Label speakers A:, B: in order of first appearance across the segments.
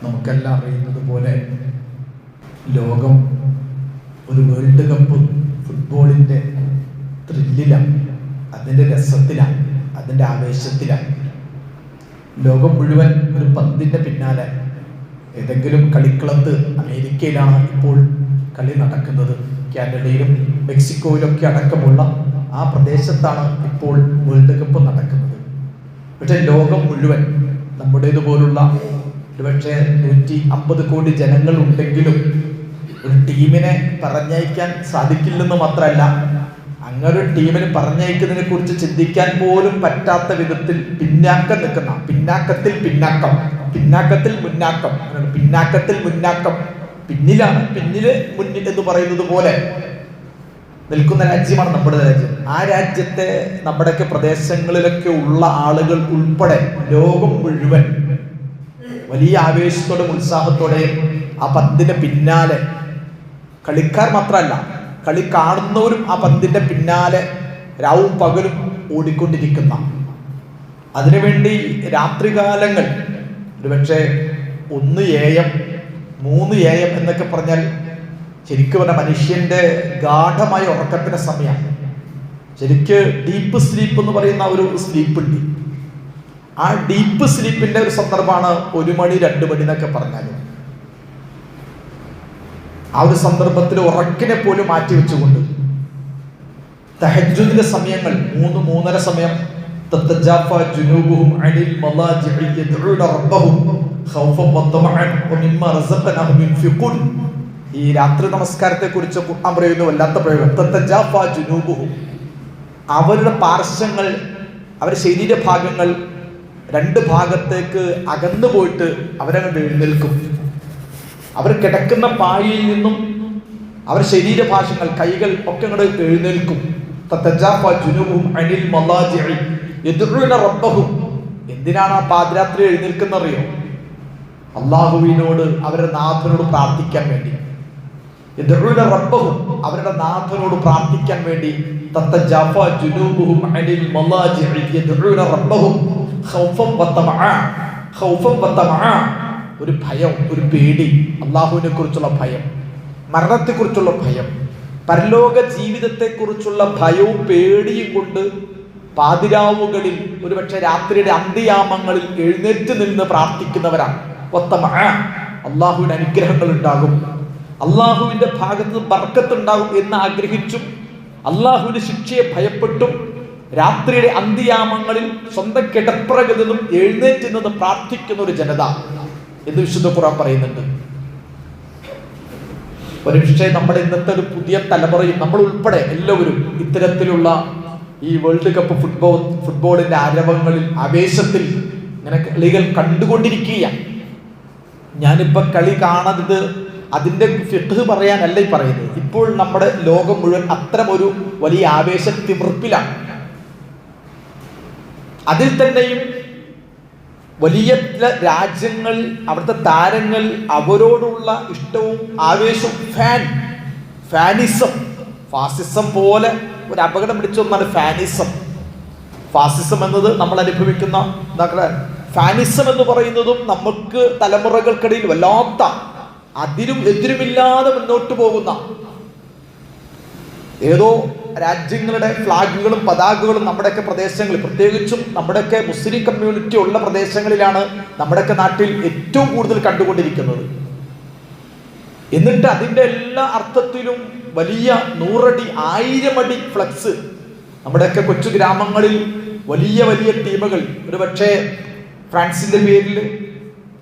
A: നമുക്കെല്ലാം അറിയുന്നത് പോലെ ലോകം ഒരു വേൾഡ് കപ്പ് ഫുട്ബോളിൻ്റെ ത്രില്ലിലാണ്, അതിൻ്റെ രസത്തിലാണ്, അതിൻ്റെ ആവേശത്തിലാണ്. ലോകം മുഴുവൻ ഒരു പന്തിൻ്റെ പിന്നാലെ. ഏതെങ്കിലും കളിക്കളത്ത് അമേരിക്കയിലാണ് ഇപ്പോൾ കളി നടക്കുന്നത്, കാനഡയിലും മെക്സിക്കോയിലൊക്കെ അടക്കമുള്ള ആ പ്രദേശത്താണ് ഇപ്പോൾ വേൾഡ് കപ്പ് നടക്കുന്നത്. പക്ഷേ ലോകം മുഴുവൻ നമ്മുടേതുപോലുള്ള ഒരുപക്ഷെ 150 കോടി ജനങ്ങൾ ഉണ്ടെങ്കിലും ഒരു ടീമിനെ പറഞ്ഞയക്കാൻ സാധിക്കില്ലെന്ന് മാത്രമല്ല, അങ്ങനൊരു ടീമിന് പറഞ്ഞയക്കുന്നതിനെ കുറിച്ച് ചിന്തിക്കാൻ പോലും പറ്റാത്ത വിധത്തിൽ പിന്നാക്കം നിൽക്കുന്ന, പിന്നാക്കത്തിൽ പിന്നാക്കം, പിന്നാക്കത്തിൽ മുന്നാക്കം, പിന്നാക്കത്തിൽ മുന്നാക്കം, പിന്നിലാണ് പിന്നില് മുന്നിൽ എന്ന് പറയുന്നത് പോലെ നിൽക്കുന്ന രാജ്യമാണ് നമ്മുടെ രാജ്യം. ആ രാജ്യത്തെ നമ്മുടെയൊക്കെ പ്രദേശങ്ങളിലൊക്കെ ഉള്ള ആളുകൾ ഉൾപ്പെടെ ലോകം മുഴുവൻ വലിയ ആവേശത്തോടും ഉത്സാഹത്തോടെയും ആ പന്തിന്റെ പിന്നാലെ, കളിക്കാർ മാത്രമല്ല കളി കാണുന്നവരും ആ പന്തിന്റെ പിന്നാലെ രാവും പകലും ഓടിക്കൊണ്ടിരിക്കുന്ന, അതിനുവേണ്ടി രാത്രികാലങ്ങൾ ഒരുപക്ഷെ 1 AM 3 AM എന്നൊക്കെ പറഞ്ഞാൽ ശരിക്കും പറഞ്ഞ മനുഷ്യന്റെ ഗാഠമായ ഉറക്കത്തിന്റെ സമയമാണ്. ശരിക്ക് ഡീപ്പ് സ്ലീപ്പ് എന്ന് പറയുന്ന ഒരു സ്ലീപ്പ് ഉണ്ട്. ആ ഡീപ്പ് സ്ലീപ്പിന്റെ ഒരു സന്ദർഭമാണ് 1 മണി 2 മണി എന്നൊക്കെ പറഞ്ഞാലും. ആ ഒരു സന്ദർഭത്തിൽ ഉറക്കിനെ പോലും മാറ്റി വെച്ചുകൊണ്ട് തഹജ്ജുദിന്റെ സമയങ്ങൾ 3-3:30 സമയം, തതജാഫാ ജുനൂബുഹും അനിൽ മളാജിഇ യദ്ഊന റബ്ബഹും ഖൗഫൻ വതമഅൻ വമിമ്മാ റസഖനാഹും യുൻഫിഖൂൻ. ഈ രാത്രി നമസ്കാരത്തെ കുറിച്ച് ഖുർആൻ പറയുന്നു വല്ലാത്ത പ്രയോഗം. തതജാഫാ ജുനൂബുഹും, അവരുടെ പാർശ്വങ്ങൾ, അവരുടെ ശരീരഭാഗങ്ങൾ 2 ഭാഗത്തേക്ക് അകന്നു പോയിട്ട് അവരങ്ങോട്ട് എഴുന്നേൽക്കും. അവർ കിടക്കുന്ന പായയിൽ നിന്നും അവർ ശരീരഭാഷങ്ങൾ, കൈകൾ ഒക്കെ അങ്ങോട്ട് എഴുന്നേൽക്കും. തതജാഫാ ജുനൂബുഹും അനിൽ മളാജിഇ യദ്ഊന റബ്ബഹും. എന്തിനാണ് ആ പാതിരാത്രി എഴുന്നേൽക്കുന്നറിയോ? അള്ളാഹുവിനോട്, അവരുടെ നാഥനോട് പ്രാർത്ഥിക്കാൻ വേണ്ടി. യദ്ഊന റബ്ബഹും, അവരുടെ നാഥനോട് പ്രാർത്ഥിക്കാൻ വേണ്ടി. തതജാഫാ ജുനൂബുഹും അനിൽ മളാജിഇ യദ്ഊന റബ്ബഹും ഖൗഫൻ വതമഅ. ഖൗഫൻ വതമഅ, ഒരു ഭയം, ഒരു പേടി, അള്ളാഹുവിനെ കുറിച്ചുള്ള ഭയം, മരണത്തെക്കുറിച്ചുള്ള ഭയം, പരലോക ജീവിതത്തെക്കുറിച്ചുള്ള ഭയവും പേടിയും കൊണ്ട് പാതിരാവുകളിൽ ഒരുപക്ഷെ രാത്രിയുടെ അന്ത്യയാമങ്ങളിൽ എഴുന്നേറ്റ് നിന്ന് പ്രാർത്ഥിക്കുന്നവരാണ്. അള്ളാഹുവിന്റെ അനുഗ്രഹങ്ങൾ ഉണ്ടാകും, അള്ളാഹുവിന്റെ ഭാഗത്ത് ബർക്കത്ത് ഉണ്ടാകും എന്ന് ആഗ്രഹിച്ചും അള്ളാഹുവിന്റെ ശിക്ഷയെ ഭയപ്പെട്ടും രാത്രിയുടെ അന്ത്യയാമങ്ങളിൽ സ്വന്തം കിടപ്പറകളിൽ നിന്നും എഴുന്നേറ്റ് നിന്ന് പ്രാർത്ഥിക്കുന്ന ഒരു ജനത എന്ന് വിശുദ്ധ ഖുർആൻ പറയുന്നുണ്ട്. ഒരുപക്ഷെ നമ്മുടെ ഇന്നത്തെ ഒരു പുതിയ തലമുറയും നമ്മൾ ഉൾപ്പെടെ എല്ലാവരും ഇത്തരത്തിലുള്ള ഈ വേൾഡ് കപ്പ് ഫുട്ബോളിന്റെ ആരവങ്ങളിൽ, ആവേശത്തിൽ ഇങ്ങനെ കളികൾ കണ്ടുകൊണ്ടിരിക്കുകയാണ്. ഞാനിപ്പോ കളി കാണുന്നത് അതിന്റെ ഫിഖ്ഹ് പറയാനല്ല ഈ പറയുന്നത്. ഇപ്പോൾ നമ്മുടെ ലോകം മുഴുവൻ അത്തരം ഒരു വലിയ ആവേശ തിമിർപ്പിലാണ്. അതിൽ തന്നെയും വലിയ രാജ്യങ്ങൾ, അവിടുത്തെ താരങ്ങൾ, അവരോടുള്ള ഇഷ്ടവും ആവേശവും, ഫാനിസം, ഫാസിസം പോലെ ഒരു അപകടം പിടിച്ച ഒന്നാണ് ഫാനിസം. ഫാസിസം എന്നത് നമ്മൾ അനുഭവിക്കുന്ന, ഫാനിസം എന്ന് പറയുന്നതും നമുക്ക് തലമുറകൾക്കിടയിൽ വല്ലാത്ത അതിരും എതിരുമില്ലാതെ മുന്നോട്ട് പോകുന്ന, ഏതോ രാജ്യങ്ങളുടെ ഫ്ലാഗുകളും പതാകകളും നമ്മുടെയൊക്കെ പ്രദേശങ്ങളിൽ, പ്രത്യേകിച്ചും നമ്മുടെയൊക്കെ മുസ്ലിം കമ്മ്യൂണിറ്റി ഉള്ള പ്രദേശങ്ങളിലാണ് നമ്മുടെയൊക്കെ നാട്ടിൽ ഏറ്റവും കൂടുതൽ കണ്ടുകൊണ്ടിരിക്കുന്നത്. എന്നിട്ട് അതിൻ്റെ എല്ലാ അർത്ഥത്തിലും വലിയ 100 അടി 1000 അടി ഫ്ലക്സ് നമ്മുടെയൊക്കെ കൊച്ചു ഗ്രാമങ്ങളിൽ വലിയ വലിയ ടീമുകൾ, ഒരുപക്ഷെ ഫ്രാൻസിന്റെ പേരിൽ,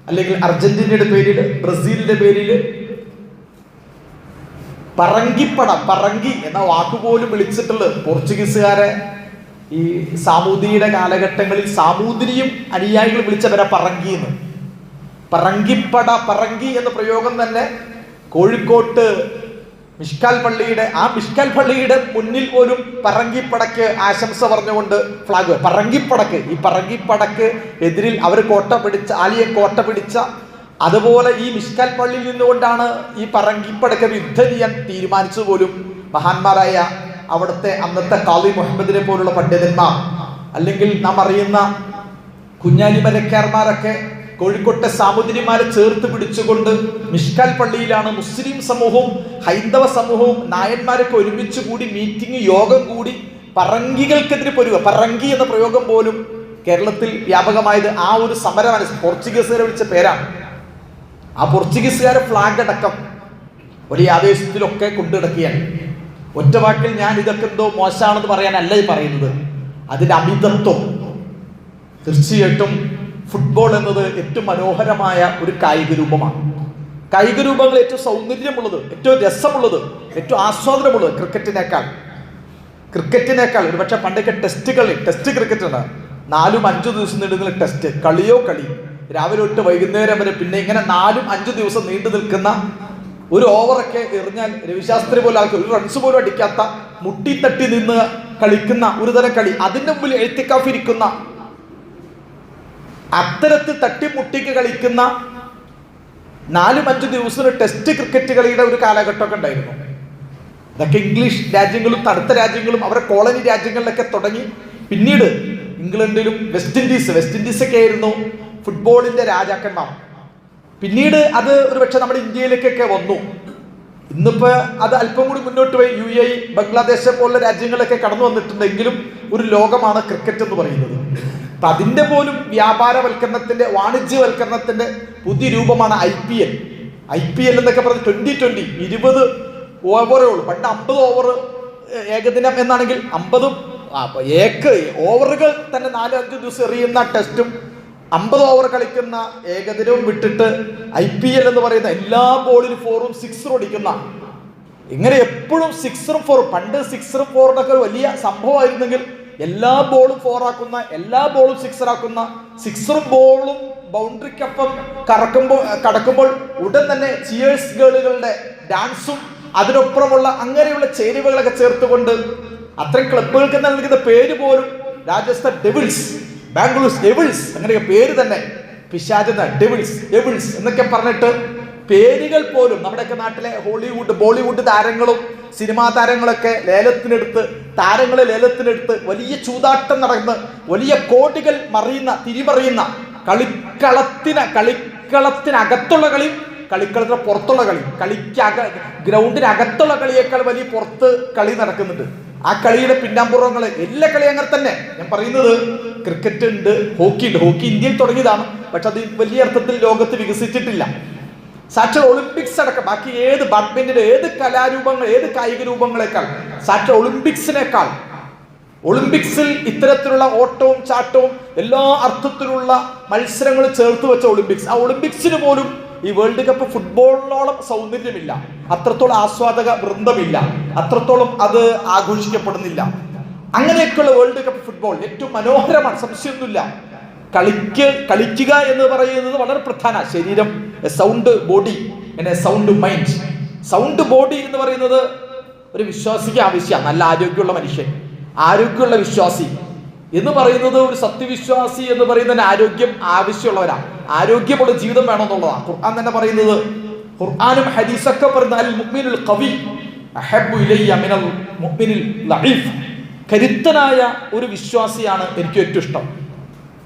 A: അല്ലെങ്കിൽ അർജന്റീനയുടെ പേരിൽ, ബ്രസീലിന്റെ പേരിൽ പറങ്കി എന്ന വാക്കുപോലും വിളിച്ചിട്ടുള്ളത് പോർച്ചുഗീസുകാരെ ഈ സാമൂതിരിയുടെ കാലഘട്ടങ്ങളിൽ സാമൂതിരിയും അനുയായികൾ വിളിച്ചവരെ പറങ്കി എന്ന്. പറങ്കി എന്ന പ്രയോഗം തന്നെ കോഴിക്കോട്ട് മിഷ്കാൽ പള്ളിയുടെ മുന്നിൽ പോലും പറങ്കിപ്പടക്ക് ആശംസ പറഞ്ഞുകൊണ്ട് ഫ്ലാഗ്, ഈ പറങ്കിപ്പടക്ക് എതിരിൽ അവർ ആലിയം കോട്ട പിടിച്ച, അതുപോലെ ഈ മിഷ്കാൽ പള്ളിയിൽ നിന്നുകൊണ്ടാണ് ഈ പറങ്കിപ്പടക്ക് യുദ്ധം ചെയ്യാൻ തീരുമാനിച്ചത് പോലും മഹാന്മാരായ അവിടുത്തെ അന്നത്തെ ഖാദി മുഹമ്മദിനെ പോലുള്ള പണ്ഡിതന്മാർ, അല്ലെങ്കിൽ നാം അറിയുന്ന കുഞ്ഞാലി മരക്കാർമാരൊക്കെ കോഴിക്കോട്ടെ സാമൂതിരിമാരെ ചേർത്ത് പിടിച്ചുകൊണ്ട് മിഷ്കാൽ പള്ളിയിലാണ് മുസ്ലിം സമൂഹവും ഹൈന്ദവ സമൂഹവും നായന്മാരൊക്കെ ഒരുമിച്ച് കൂടി മീറ്റിംഗ് യോഗം കൂടി പറങ്കികൾക്കെതിരെ പൊരുക. പറങ്കി എന്ന പ്രയോഗം പോലും കേരളത്തിൽ വ്യാപകമായത് ആ ഒരു സമരമാണ്. പോർച്ചുഗീസുകാരെ വിളിച്ച പേരാണ്. ആ പോർച്ചുഗീസുകാരെ ഫ്ലാഗ് അടക്കം വലിയ ആവേശത്തിലൊക്കെ കൊണ്ടുനടക്കുകയാണ്. ഒറ്റ വാക്കിൽ ഞാൻ ഇതൊക്കെ എന്തോ മോശമാണെന്ന് പറയാനല്ല ഈ പറയുന്നത്, അതിന്റെ അമിതത്വം. തീർച്ചയായിട്ടും ഫുട്ബോൾ എന്നത് ഏറ്റവും മനോഹരമായ ഒരു കായിക രൂപമാണ്. കായിക രൂപങ്ങൾ ഏറ്റവും സൗന്ദര്യമുള്ളത്, ഏറ്റവും രസമുള്ളത്, ഏറ്റവും ആസ്വാദനമുള്ളത് ക്രിക്കറ്റിനേക്കാൾ ഒരു പക്ഷെ പണ്ടൊക്കെ ടെസ്റ്റ് ക്രിക്കറ്റ് ഉണ്ട്. 4-5 ദിവസം നീണ്ടുന്ന ടെസ്റ്റ് കളി രാവിലെ തൊട്ട് വൈകുന്നേരം വരെ, പിന്നെ ഇങ്ങനെ 4-5 ദിവസം നീണ്ടു നിൽക്കുന്ന ഒരു ഓവറൊക്കെ എറിഞ്ഞാൽ രവിശാസ്ത്രി പോലെ ആൾക്ക് ഒരു റൺസ് പോലും അടിക്കാത്ത മുട്ടിത്തട്ടി നിന്ന് കളിക്കുന്ന ഒരു തരം കളി, അതിന്റെ മുമ്പിൽ എഴുത്തിക്കാഫിരിക്കുന്ന അത്തരത്തിൽ തട്ടിമുട്ടിക്ക് കളിക്കുന്ന 4-5 ദിവസം ടെസ്റ്റ് ക്രിക്കറ്റ് കളിയുടെ ഒരു കാലഘട്ടമൊക്കെ ഉണ്ടായിരുന്നു. ഇതൊക്കെ ഇംഗ്ലീഷ് രാജ്യങ്ങളും തണുത്ത രാജ്യങ്ങളും അവരുടെ കോളനി രാജ്യങ്ങളിലൊക്കെ തുടങ്ങി. പിന്നീട് ഇംഗ്ലണ്ടിലും വെസ്റ്റ് ഇൻഡീസൊക്കെ ആയിരുന്നു ഫുട്ബോളിന്റെ രാജാക്കന്മാർ. പിന്നീട് അത് ഒരു പക്ഷെ നമ്മുടെ ഇന്ത്യയിലേക്കൊക്കെ വന്നു. ഇന്നിപ്പോ അത് അല്പം കൂടി മുന്നോട്ട് പോയി UAE, ബംഗ്ലാദേശ് പോലുള്ള രാജ്യങ്ങളൊക്കെ കടന്നു വന്നിട്ടുണ്ടെങ്കിലും ഒരു ലോകമാണ് ക്രിക്കറ്റ് എന്ന് പറയുന്നത്. അപ്പൊ അതിന്റെ പോലും വ്യാപാരവൽക്കരണത്തിന്റെ, വാണിജ്യവൽക്കരണത്തിന്റെ പുതിയ രൂപമാണ് IPL എന്നൊക്കെ പറഞ്ഞ് 2020 20 ഓവറേ ഉള്ളൂ. പണ്ട് 50 ഓവർ ഏകദിനം എന്നാണെങ്കിൽ 50 ഓവറുകൾ തന്നെ 4-5 ദിവസം എറിയുന്ന ടെസ്റ്റും 50 ഓവർ കളിക്കുന്ന ഏകദിനവും വിട്ടിട്ട് IPL എന്ന് പറയുന്ന എല്ലാ ബോളിലും 4ഉം 6ഉം അടിക്കുന്ന, ഇങ്ങനെ എപ്പോഴും 6ഉം 4ഉം. പണ്ട് 6ഉം 4ഉം ഒരു വലിയ സംഭവമായിരുന്നെങ്കിൽ എല്ലാ ബോളും 4 ആക്കുന്ന, എല്ലാ ബോളും 6 ആക്കുന്ന, 6ഉം ബോളും ബൗണ്ടറിക്കൊപ്പം കടക്കുമ്പോൾ ഉടൻ തന്നെ ചിയേഴ്സ് ഗേളുകളുടെ ഡാൻസും അതിനൊപ്പമുള്ള അങ്ങനെയുള്ള ചേരുവകളൊക്കെ ചേർത്തുകൊണ്ട് അത്രയും ക്ലബുകൾക്ക് നൽകുന്ന പേര് പോലും രാജസ്ഥാൻ ഡെവിൾസ്, ബാംഗ്ലൂർ ഡെവിൾസ്, അങ്ങനെയൊക്കെ പേര് തന്നെ പിശാചെന്ന ഡെവിൾസ് എന്നൊക്കെ പറഞ്ഞിട്ട് പേരുകൾ പോലും നമ്മുടെയൊക്കെ നാട്ടിലെ ഹോളിവുഡ് ബോളിവുഡ് താരങ്ങളും സിനിമാ താരങ്ങളൊക്കെ താരങ്ങളെ ലേലത്തിനെടുത്ത് വലിയ ചൂതാട്ടം നടന്ന് വലിയ കോടികൾ തിരിമറിയുന്ന കളിക്കളത്തിനകത്തുള്ള കളി, കളിക്കളത്തിന് പുറത്തുള്ള കളി, ഗ്രൗണ്ടിനകത്തുള്ള കളിയേക്കാൾ വലിയ പുറത്ത് കളി നടക്കുന്നുണ്ട്. ആ കളിയുടെ പിന്നാമ്പുറങ്ങൾ എല്ലാ കളിയും അങ്ങനെ തന്നെ. ഞാൻ പറയുന്നത് ക്രിക്കറ്റ് ഉണ്ട്, ഹോക്കി ഇന്ത്യയിൽ തുടങ്ങിയതാണ്, പക്ഷെ അത് വലിയ അർത്ഥത്തിൽ ലോകത്ത് വികസിച്ചിട്ടില്ല. സാക്ഷാൽ ഒളിമ്പിക്സ് അടക്കം ബാക്കി ഏത് ബാഡ്മിന്റൺ, ഏത് കലാരൂപങ്ങൾ, ഏത് കായിക രൂപങ്ങളെക്കാൾ സാക്ഷാൽ ഒളിമ്പിക്സിൽ ഇത്തരത്തിലുള്ള ഓട്ടവും ചാട്ടവും എല്ലാ അർത്ഥത്തിലുള്ള മത്സരങ്ങൾ ചേർത്ത് വെച്ച ആ ഒളിമ്പിക്സിന് പോലും ഈ വേൾഡ് കപ്പ് ഫുട്ബോളിനോളം സൗന്ദര്യമില്ല, അത്രത്തോളം ആസ്വാദക വൃന്ദമില്ല, അത്രത്തോളം അത് ആഘോഷിക്കപ്പെടുന്നില്ല. അങ്ങനെയൊക്കെയുള്ള വേൾഡ് കപ്പ് ഫുട്ബോൾ ഏറ്റവും മനോഹരമാണ്, സംശയമൊന്നുമില്ല. കളിക്കുക എന്ന് പറയുന്നത് വളരെ പ്രധാന. ശരീരം, sound body, sound mind. Sound body എന്ന് പറയുന്നത് ഒരു വിശ്വാസിക്ക് ആവശ്യമാണ്. നല്ല ആരോഗ്യമുള്ള മനുഷ്യൻ, ആരോഗ്യമുള്ള വിശ്വാസി എന്ന് പറയുന്നത്, ഒരു സത്യവിശ്വാസി എന്ന് പറയുന്നതിന് ആരോഗ്യം ആവശ്യമുള്ളവരാണ്. ആരോഗ്യമുള്ള ജീവിതം വേണമെന്നുള്ളതാണ് ഖുർആൻ തന്നെ പറയുന്നത്. ഖുർആനും ഹദീസൊക്കെ പറയുന്നത് അൽ മുഅ്മിനുൽ ഖവി അഹബ്ബു ഇലയ്യ മിനൽ മുഅ്മിനിൽ ലഈഫ്. കരുത്തനായ ഒരു വിശ്വാസിയാണ് എനിക്ക് ഏറ്റവും ഇഷ്ടം.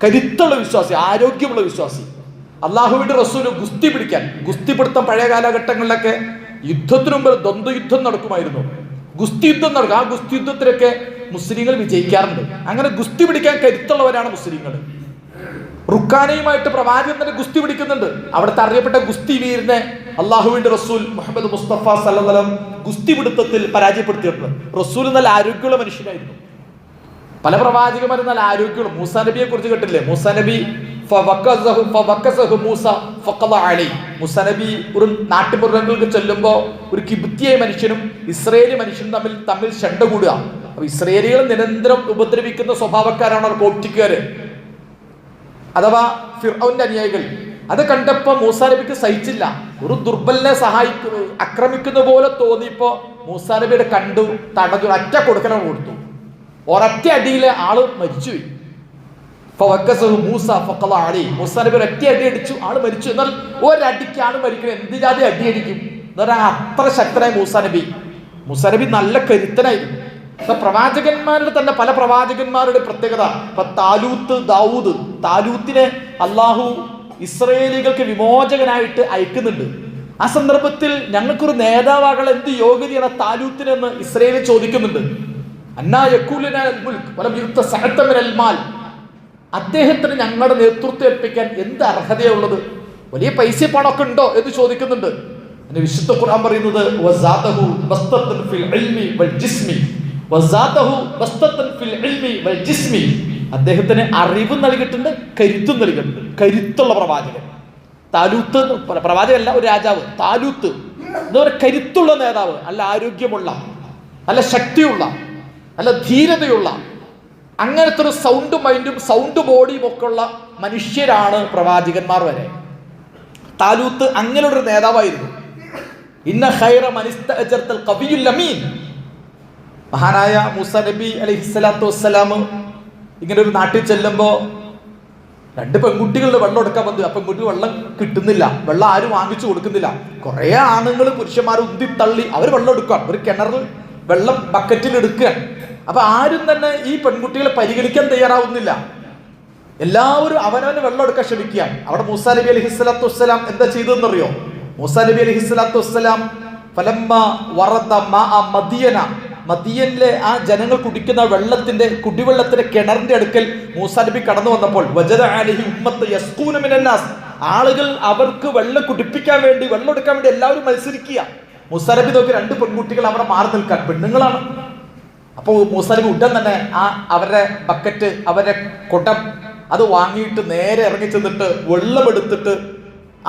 A: കരുത്തുള്ള വിശ്വാസി, ആരോഗ്യമുള്ള വിശ്വാസി. അള്ളാഹുവിന്റെ റസൂൽ ഗുസ്തിപിടുത്തം പഴയ കാലഘട്ടങ്ങളിലൊക്കെ യുദ്ധത്തിനു മുമ്പ് ദ്വന്ദ്വയുദ്ധം നടക്കുമായിരുന്നു. ഗുസ്തി യുദ്ധം നടക്കും. ആ ഗുസ്തി യുദ്ധത്തിലൊക്കെ മുസ്ലിങ്ങൾ വിജയിക്കാറുണ്ട്. അങ്ങനെ ഗുസ്തി പിടിക്കാൻ കരുത്തുള്ളവരാണ് മുസ്ലിങ്ങൾ. റുക്കാനയുമായിട്ട് പ്രവാചകൻ തന്നെ ഗുസ്തി പിടിക്കുന്നുണ്ട്. അവിടുത്തെ അറിയപ്പെട്ട ഗുസ്തി വീരനെ അള്ളാഹുവിന്റെ റസൂൽ മുഹമ്മദ് മുസ്തഫ സല്ലല്ലാഹു അലൈഹി വസല്ലം ഗുസ്തി പിടുത്തത്തിൽ പരാജയപ്പെടുത്തിയിട്ടുണ്ട്. റസൂൽ നല്ല ആരോഗ്യമുള്ള മനുഷ്യനായിരുന്നു. പല പ്രവാചകന്മാരും നല്ല ആരോഗ്യമുള്ള. മൂസാ നബിയെ കുറിച്ച് കേട്ടില്ലേ? മൂസാ നബി മൂസാ നബി ഒരു നാട്ടുപുറങ്ങൾക്ക് ചെല്ലുമ്പോൾ ഒരു കിബ്തിയായ മനുഷ്യനും ഇസ്രയേലി മനുഷ്യനും തമ്മിൽ ശണ്ട കൂടുക. അപ്പൊ ഇസ്രയേലികൾ നിരന്തരം ഉപദ്രവിക്കുന്ന സ്വഭാവക്കാരാണ് അവർ കോപ്റ്റിക്കാര്, അഥവാ ഫിർഔന്റെ അനുയായികൾ. അത് കണ്ടപ്പോ മൂസാ നബിക്ക് സഹിച്ചില്ല. ഒരു ദുർബലിനെ ആക്രമിക്കുന്ന പോലെ തോന്നിയപ്പോ മൂസാ നബിയുടെ കണ്ടു തടഞ്ഞു, ഒറ്റ കൊടുക്കണം കൊടുത്തു. ഒരൊറ്റ അടിയിലെ ആള് മരിച്ചുപോയി. മൂസാ നബി ഒരൊറ്റ അടി അടിച്ചു, ആള് മരിച്ചു. എന്നാൽ ഒരടിക്ക് ആള് മരിക്കണം, എന്ത് ജാതി അടി അടിക്കും എന്ന് പറഞ്ഞാൽ അത്ര ശക്തനായ മൂസാ നബി നല്ല കരുത്തനായിരുന്നു. പ്രവാചകന്മാരുടെ തന്നെ പല പ്രവാചകന്മാരുടെ പ്രത്യേകത. ഇപ്പൊ താലൂത്തിനെ അള്ളാഹു ഇസ്രയേലികൾക്ക് വിമോചകനായിട്ട് അയക്കുന്നുണ്ട്. ആ സന്ദർഭത്തിൽ ഞങ്ങൾക്കൊരു നേതാവാകൾ എന്ത് യോഗ്യതയാണ് താലൂത്തിനെന്ന് ഇസ്രയേൽ ചോദിക്കുന്നുണ്ട്. അദ്ദേഹത്തിന് ഞങ്ങളുടെ നേതൃത്വം ഏൽപ്പിക്കാൻ എന്ത് അർഹതയുള്ളത്, വലിയ പൈസ പണമൊക്കെ ഉണ്ടോ എന്ന് ചോദിക്കുന്നുണ്ട്. വിശുദ്ധ ഖുർആൻ പറയുന്നത് അദ്ദേഹത്തിന് അറിവ് നൽകിയിട്ടുണ്ട്, കരുത്തും നൽകിയിട്ടുണ്ട്. കരുത്തുള്ള പ്രവാചകൻ താലൂത്ത്, പ്രവാചകല്ല ഒരു രാജാവ്. താലൂത്ത് എന്താ പറയുക, കരുത്തുള്ള നേതാവ്, നല്ല ആരോഗ്യമുള്ള, നല്ല ശക്തിയുള്ള, നല്ല ധീരതയുള്ള, അങ്ങനത്തെ ഒരു സൗണ്ട് മൈൻഡും സൗണ്ട് ബോഡിയും ഒക്കെ ഉള്ള മനുഷ്യരാണ് പ്രവാചകന്മാർ വരെ. താലൂത്ത് അങ്ങനെയുള്ള ഒരു നേതാവായിരുന്നു. ഇന്ന ഖൈറ മൻ ഇസ്തഅജർതൽ ഖവിയുൽ അമീൻ. മഹാനായ മൂസ നബി അലൈഹിസ്സലാത്തു വസ്സലാം ഇങ്ങനെ ഒരു നാട്ടിൽ ചെല്ലുമ്പോൾ 2 പെൺകുട്ടികളുടെ വെള്ളം എടുക്കാൻ വന്നു. ആ പെൺകുട്ടി വെള്ളം കിട്ടുന്നില്ല, വെള്ളം ആരും വാങ്ങിച്ചു കൊടുക്കുന്നില്ല. കുറേ ആണുങ്ങൾ പുരുഷന്മാർ ഉന്തി തള്ളി അവർ വെള്ളം എടുക്കാൻ ഒരു കിണറിൽ വെള്ളം ബക്കറ്റിൽ എടുക്കാൻ. അപ്പൊ ആരും തന്നെ ഈ പെൺകുട്ടികളെ പരിഗണിക്കാൻ തയ്യാറാവുന്നില്ല. എല്ലാവരും അവനവന് വെള്ളം എടുക്കാൻ ശ്രമിക്കുക. അവിടെ മൂസാ നബി അലൈഹിസ്സലാത്തു വസ്സലാം എന്താ ചെയ്തതെന്നറിയോ? മൂസാ നബി അലൈഹിസ്സലാത്തു വസ്സലാം ഫലമ്മ വറദ മാഅ മദിയന, മദിയനിലെ ആ ജനങ്ങൾ കുടിക്കുന്ന വെള്ളത്തിന്റെ കുടിവെള്ളത്തിന്റെ കിണറിന്റെ അടുക്കൽ മൂസാ നബി കടന്നു വന്നപ്പോൾ വജദ അലൈഹി ഉമ്മത്ത് യസ്ഖൂന മിനന്നാസ്, ആളുകൾ അവർക്ക് വെള്ളം കുടിപ്പിക്കാൻ വേണ്ടി, വെള്ളം എടുക്കാൻ വേണ്ടി എല്ലാവരും മത്സരിക്കുക. മൂസാ നബി നോക്കി 2 പെൺകുട്ടികൾ അവിടെ മാറി നിൽക്കാൻ, പെണ്ണുങ്ങളാണ്. അപ്പോൾ മൂസാ നബി ഉടൻ തന്നെ ആ അവരുടെ ബക്കറ്റ്, അവരുടെ കുടം അത് വാങ്ങിയിട്ട് നേരെ ഇറങ്ങി ചെന്നിട്ട് വെള്ളം എടുത്തിട്ട്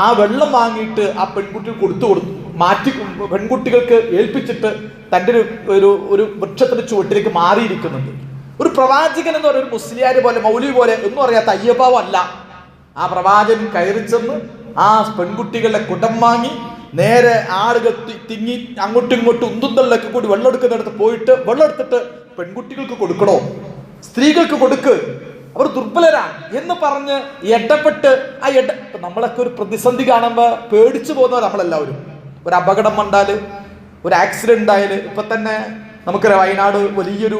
A: ആ വെള്ളം വാങ്ങിയിട്ട് ആ പെൺകുട്ടികൾ കൊടുത്തു മാറ്റി പെൺകുട്ടികൾക്ക് ഏൽപ്പിച്ചിട്ട് തൻ്റെ ഒരു വൃക്ഷത്തിന്റെ ചുവട്ടിലേക്ക് മാറിയിരിക്കുന്നുണ്ട്. ഒരു പ്രവാചകൻ എന്ന് പറയുന്ന ഒരു മുസ്ലിയാർ പോലെ, മൗലവി പോലെ ഒന്നും അറിയാത്ത അയ്യപ്പാവം അല്ല. ആ പ്രവാചകൻ കയറി ചെന്ന് ആ പെൺകുട്ടികളുടെ കുടം വാങ്ങി നേരെ ആളുകൾ തിങ്ങി അങ്ങോട്ടും ഇങ്ങോട്ടും ഉന്തുന്തള്ളൊക്കെ കൂടി വെള്ളം എടുക്കുന്നിടത്ത് പോയിട്ട് വെള്ളം എടുത്തിട്ട് പെൺകുട്ടികൾക്ക് കൊടുക്കണോ, സ്ത്രീകൾക്ക് കൊടുക്ക്, അവർ ദുർബലരാണ് എന്ന് പറഞ്ഞ് ഇടപെട്ട് നമ്മളൊക്കെ ഒരു പ്രതിസന്ധി കാണുമ്പോൾ പേടിച്ചു പോകുന്നവർ നമ്മളെല്ലാവരും. ഒരു അപകടം വന്നാല്, ഒരു ആക്സിഡന്റ് ആയാല്, ഇപ്പൊ തന്നെ നമുക്കറിയാം വയനാട് വലിയൊരു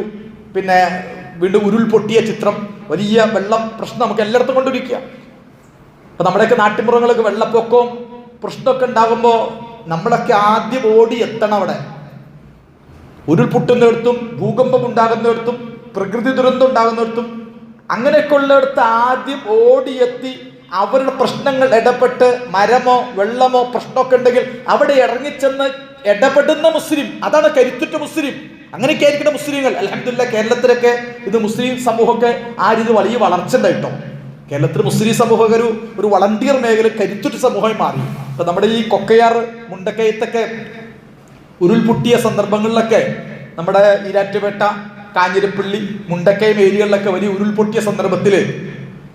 A: വീണ്ടും ഉരുൾപൊട്ടിയ ചിത്രം, വലിയ വെള്ളം പ്രശ്നം നമുക്ക് എല്ലായിടത്തും കൊണ്ടിരിക്കുക. അപ്പൊ നമ്മുടെയൊക്കെ നാട്ടിൻപുറങ്ങളൊക്കെ വെള്ളപ്പൊക്കവും പ്രശ്നമൊക്കെ ഉണ്ടാകുമ്പോൾ നമ്മളൊക്കെ ആദ്യം ഓടി എത്തണം അവിടെ. ഉരുൾപൊട്ടുന്നിടത്തും ഭൂകമ്പം ഉണ്ടാകുന്നിടത്തും പ്രകൃതി ദുരന്തം ഉണ്ടാകുന്നിടത്തും അങ്ങനെയൊക്കെ ഉള്ളിടത്ത് ആദ്യം ഓടിയെത്തി അവരുടെ പ്രശ്നങ്ങൾ ഇടപെട്ട്, മരമോ വെള്ളമോ പ്രശ്നമൊക്കെ ഉണ്ടെങ്കിൽ അവിടെ ഇറങ്ങിച്ചെന്ന് ഇടപെടുന്ന മുസ്ലിം, അതാണ് കരുത്തുറ്റ മുസ്ലിം. അങ്ങനെയൊക്കെ ആയിരിക്കണം മുസ്ലിങ്ങൾ. അൽഹംദുലില്ലാഹ് കേരളത്തിലൊക്കെ ഇത് മുസ്ലിം സമൂഹമൊക്കെ ആ രീതി വലിയ വളർച്ച ഉണ്ടായിട്ടോ. കേരളത്തിൽ മുസ്ലിം സമൂഹം ഒരു വളണ്ടിയർ മേഖല കരുത്തുറ്റ സമൂഹമായി മാറി. ഇപ്പൊ നമ്മുടെ ഈ കൊക്കയാർ മുണ്ടക്കയത്തൊക്കെ ഉരുൾപൊട്ടിയ സന്ദർഭങ്ങളിലൊക്കെ, നമ്മുടെ ഈരാറ്റുപേട്ട, കാഞ്ഞിരപ്പള്ളി, മുണ്ടക്കയം ഏരിയകളിലൊക്കെ വലിയ ഉരുൾപൊട്ടിയ സന്ദർഭത്തിൽ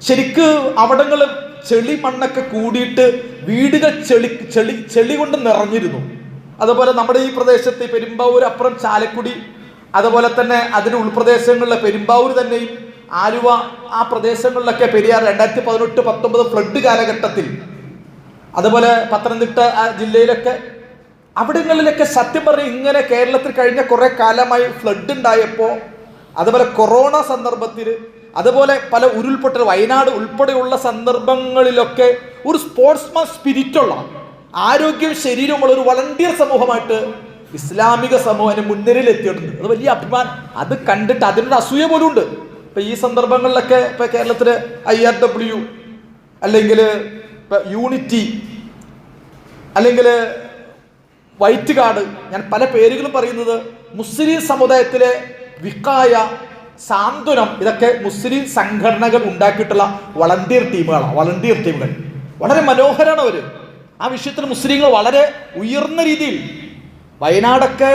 A: ശരിക്ക് അവിടങ്ങൾ ചെളി മണ്ണൊക്കെ കൂടിയിട്ട് വീടുകൾ ചെളി കൊണ്ട് നിറഞ്ഞിരുന്നു. അതുപോലെ നമ്മുടെ ഈ പ്രദേശത്ത് പെരുമ്പാവൂർ അപ്പുറം ചാലക്കുടി, അതുപോലെ തന്നെ അതിന്റെ ഉൾപ്രദേശങ്ങളിലെ പെരുമ്പാവൂർ തന്നെയും ആലുവ, ആ പ്രദേശങ്ങളിലൊക്കെ പെരിയാർ 2018-19 ഫ്ലഡ് കാലഘട്ടത്തിൽ, അതുപോലെ പത്തനംതിട്ട ജില്ലയിലൊക്കെ അവിടങ്ങളിലൊക്കെ സത്യം പറഞ്ഞ് ഇങ്ങനെ കേരളത്തിൽ കഴിഞ്ഞ കുറെ കാലമായി ഫ്ലഡ് ഉണ്ടായപ്പോൾ, അതുപോലെ കൊറോണ സന്ദർഭത്തിൽ, അതുപോലെ പല ഉരുൾപൊട്ടൽ വയനാട് ഉൾപ്പെടെയുള്ള സന്ദർഭങ്ങളിലൊക്കെ ഒരു സ്പോർട്സ്മാൻ സ്പിരിറ്റുള്ള, ആരോഗ്യവും ശരീരവുമുള്ള ഒരു വളണ്ടിയർ സമൂഹമായിട്ട് ഇസ്ലാമിക സമൂഹം മുൻനിരയിൽ എത്തിയിട്ടുണ്ട്. അത് വലിയ അഭിമാനം. അത് കണ്ടിട്ട് അതിനൊരു അസൂയ പോലും ഉണ്ട്. ഇപ്പൊ ഈ സന്ദർഭങ്ങളിലൊക്കെ ഇപ്പൊ കേരളത്തില് IRW അല്ലെങ്കിൽ യൂണിറ്റി അല്ലെങ്കിൽ വൈറ്റ് കാർഡ്, ഞാൻ പല പേരുകളും പറയുന്നത് മുസ്ലിം സമുദായത്തിലെ വിക്കായ, സാന്ത്വനം, ഇതൊക്കെ മുസ്ലിം സംഘടനകൾ ഉണ്ടാക്കിയിട്ടുള്ള വളണ്ടിയർ ടീമുകൾ. വളരെ മനോഹരമാണ് അവര്. ആ വിഷയത്തിൽ മുസ്ലിങ്ങൾ വളരെ ഉയർന്ന രീതിയിൽ, വയനാടൊക്കെ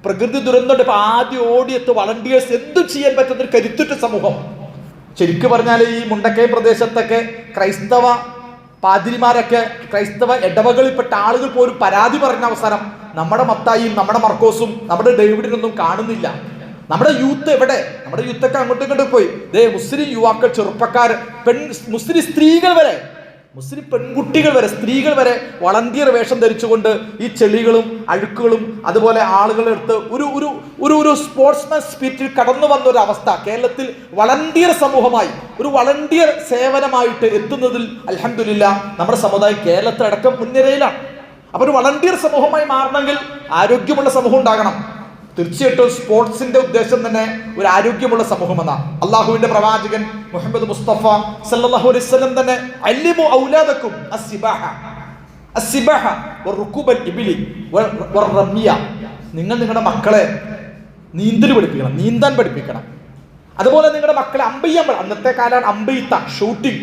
A: പ്രകൃതി ദുരന്തം ഇപ്പൊ ആദ്യം ഓടിയെത്ത് വളണ്ടിയേഴ്സ് എന്തും ചെയ്യാൻ പറ്റുന്ന ഒരു കരുത്തുറ്റ സമൂഹം. ശരിക്കും പറഞ്ഞാൽ ഈ മുണ്ടക്കയം പ്രദേശത്തൊക്കെ ക്രൈസ്തവ പാതിരിമാരൊക്കെ, ക്രൈസ്തവ ഇടവകളിൽപ്പെട്ട ആളുകൾ പോലും പരാതി പറഞ്ഞ അവസാനം നമ്മുടെ മത്തായിയും നമ്മുടെ മർക്കോസും നമ്മുടെ ഡേവിഡിനൊന്നും കാണുന്നില്ല. നമ്മുടെ യൂത്ത് എവിടെ? നമ്മുടെ യൂത്തൊക്കെ അങ്ങോട്ടും ഇങ്ങോട്ടും പോയി. മുസ്ലിം യുവാക്കൾ, ചെറുപ്പക്കാർ, മുസ്ലിം സ്ത്രീകൾ വരെ മുസ്ലിം പെൺകുട്ടികൾ വരെ, സ്ത്രീകൾ വരെ വളണ്ടിയർ വേഷം ധരിച്ചുകൊണ്ട് ഈ ചെളികളും അഴുക്കുകളും അതുപോലെ ആളുകളുടെ അടുത്ത് ഒരു സ്പോർട്സ്മാൻ സ്പിരിറ്റിൽ കടന്നു വന്ന ഒരു അവസ്ഥ കേരളത്തിൽ വളണ്ടിയർ സമൂഹമായി, ഒരു വളണ്ടിയർ സേവനമായിട്ട് എത്തുന്നതിൽ അൽഹംദുലില്ലാഹ് നമ്മുടെ സമുദായം കേരളത്തിലടക്കം മുൻനിരയിലാണ്. അപ്പൊ ഒരു വളണ്ടിയർ സമൂഹമായി മാറണമെങ്കിൽ ആരോഗ്യമുള്ള സമൂഹം ഉണ്ടാകണം. തീർച്ചയായിട്ടും സ്പോർട്സിന്റെ ഉദ്ദേശം തന്നെ ഒരു ആരോഗ്യമുള്ള സമൂഹം എന്നാണ്. അള്ളാഹുവിന്റെ പ്രവാചകൻ മുഹമ്മദ് മുസ്തഫ സല്ലല്ലാഹു അലൈഹി വസല്ലം തന്നെ അല്ലിമു ഔലാദക്കും അസ്സിബാഹ വറുകൂബൽ ഇബ്ലി വറമിയ, നിങ്ങൾ നിങ്ങളുടെ മക്കളെ നീന്തൽ പഠിപ്പിക്കണം, നീന്താൻ പഠിപ്പിക്കണം. അതുപോലെ നിങ്ങളുടെ മക്കളെ അമ്പയ്യാൻ, അന്നത്തെ കാലമാണ് അമ്പെയ്ത്ത, ഷൂട്ടിംഗ്.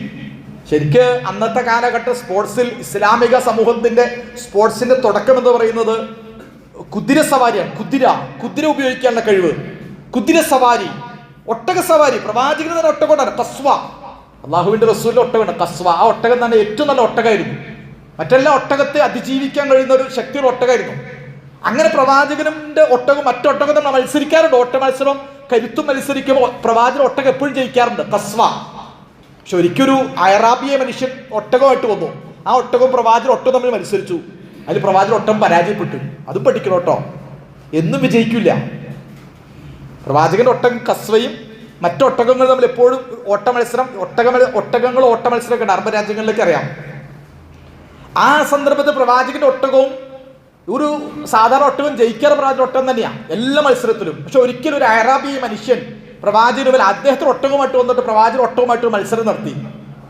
A: ശരിക്ക് അന്നത്തെ കാലഘട്ടം സ്പോർട്സിൽ ഇസ്ലാമിക സമൂഹത്തിന്റെ സ്പോർട്സിന്റെ തുടക്കം എന്ന് പറയുന്നത് കുതിര സവാരിയാണ്. കുതിര ഉപയോഗിക്കാനുള്ള കഴിവ്, കുതിര സവാരി, ഒട്ടക സവാരി. പ്രവാചകന് തന്നെ ഒട്ടകമാണ്, കസ്വ. അള്ളാഹുവിന്റെ റസൂലിന്റെ ഒട്ടകമാണ് കസ്വ. ആ ഒട്ടകം തന്നെ ഏറ്റവും നല്ല ഒട്ടകമായിരുന്നു. മറ്റെല്ലാ ഒട്ടകത്തെ അതിജീവിക്കാൻ കഴിയുന്ന ഒരു ശക്തിയുള്ള ഒട്ടകമായിരുന്നു. അങ്ങനെ പ്രവാചകന്റെ ഒട്ടകം മറ്റൊട്ടകം തന്നെ മത്സരിക്കാറുണ്ട്. ഓട്ട മത്സരം കരുത്തും മത്സരിക്കുമ്പോൾ പ്രവാചകൻ ഒട്ടകം എപ്പോഴും ജയിക്കാറുണ്ട്, കസ്വ. പക്ഷെ ഒരിക്കലൊരു അയറാബിയ മനുഷ്യൻ ഒട്ടകമായിട്ട് വന്നു. ആ ഒട്ടകവും പ്രവാചകൻ ഒട്ടകം തമ്മിൽ മത്സരിച്ചു. അതിൽ പ്രവാചകൻ ഒട്ടകം പരാജയപ്പെട്ടു. അതും പഠിക്കണം കേട്ടോ, എന്നും വിജയിക്കില്ല. പ്രവാചകന്റെ ഒട്ടകം കസ്വയും മറ്റൊട്ടകങ്ങൾ തമ്മിൽ എപ്പോഴും ഓട്ട മത്സരം, ഒട്ടകങ്ങൾ ഓട്ട മത്സരമൊക്കെ ഉണ്ട്, അറബ് രാജ്യങ്ങളിലേക്ക് അറിയാം. ആ സന്ദർഭത്തിൽ പ്രവാചകന്റെ ഒട്ടകവും ഒരു സാധാരണ ഒട്ടകം ജയിക്കാറ് പ്രവാചകന്റെ ഒട്ടകം തന്നെയാണ് എല്ലാ മത്സരത്തിലും. പക്ഷെ ഒരിക്കലും ഒരു അറബി മനുഷ്യൻ പ്രവാചകന് മേൽ അദ്ദേഹത്തിന് ഒട്ടകമായിട്ട് വന്നിട്ട് പ്രവാചകൻ ഒട്ടകമായിട്ട് മത്സരം നടത്തി.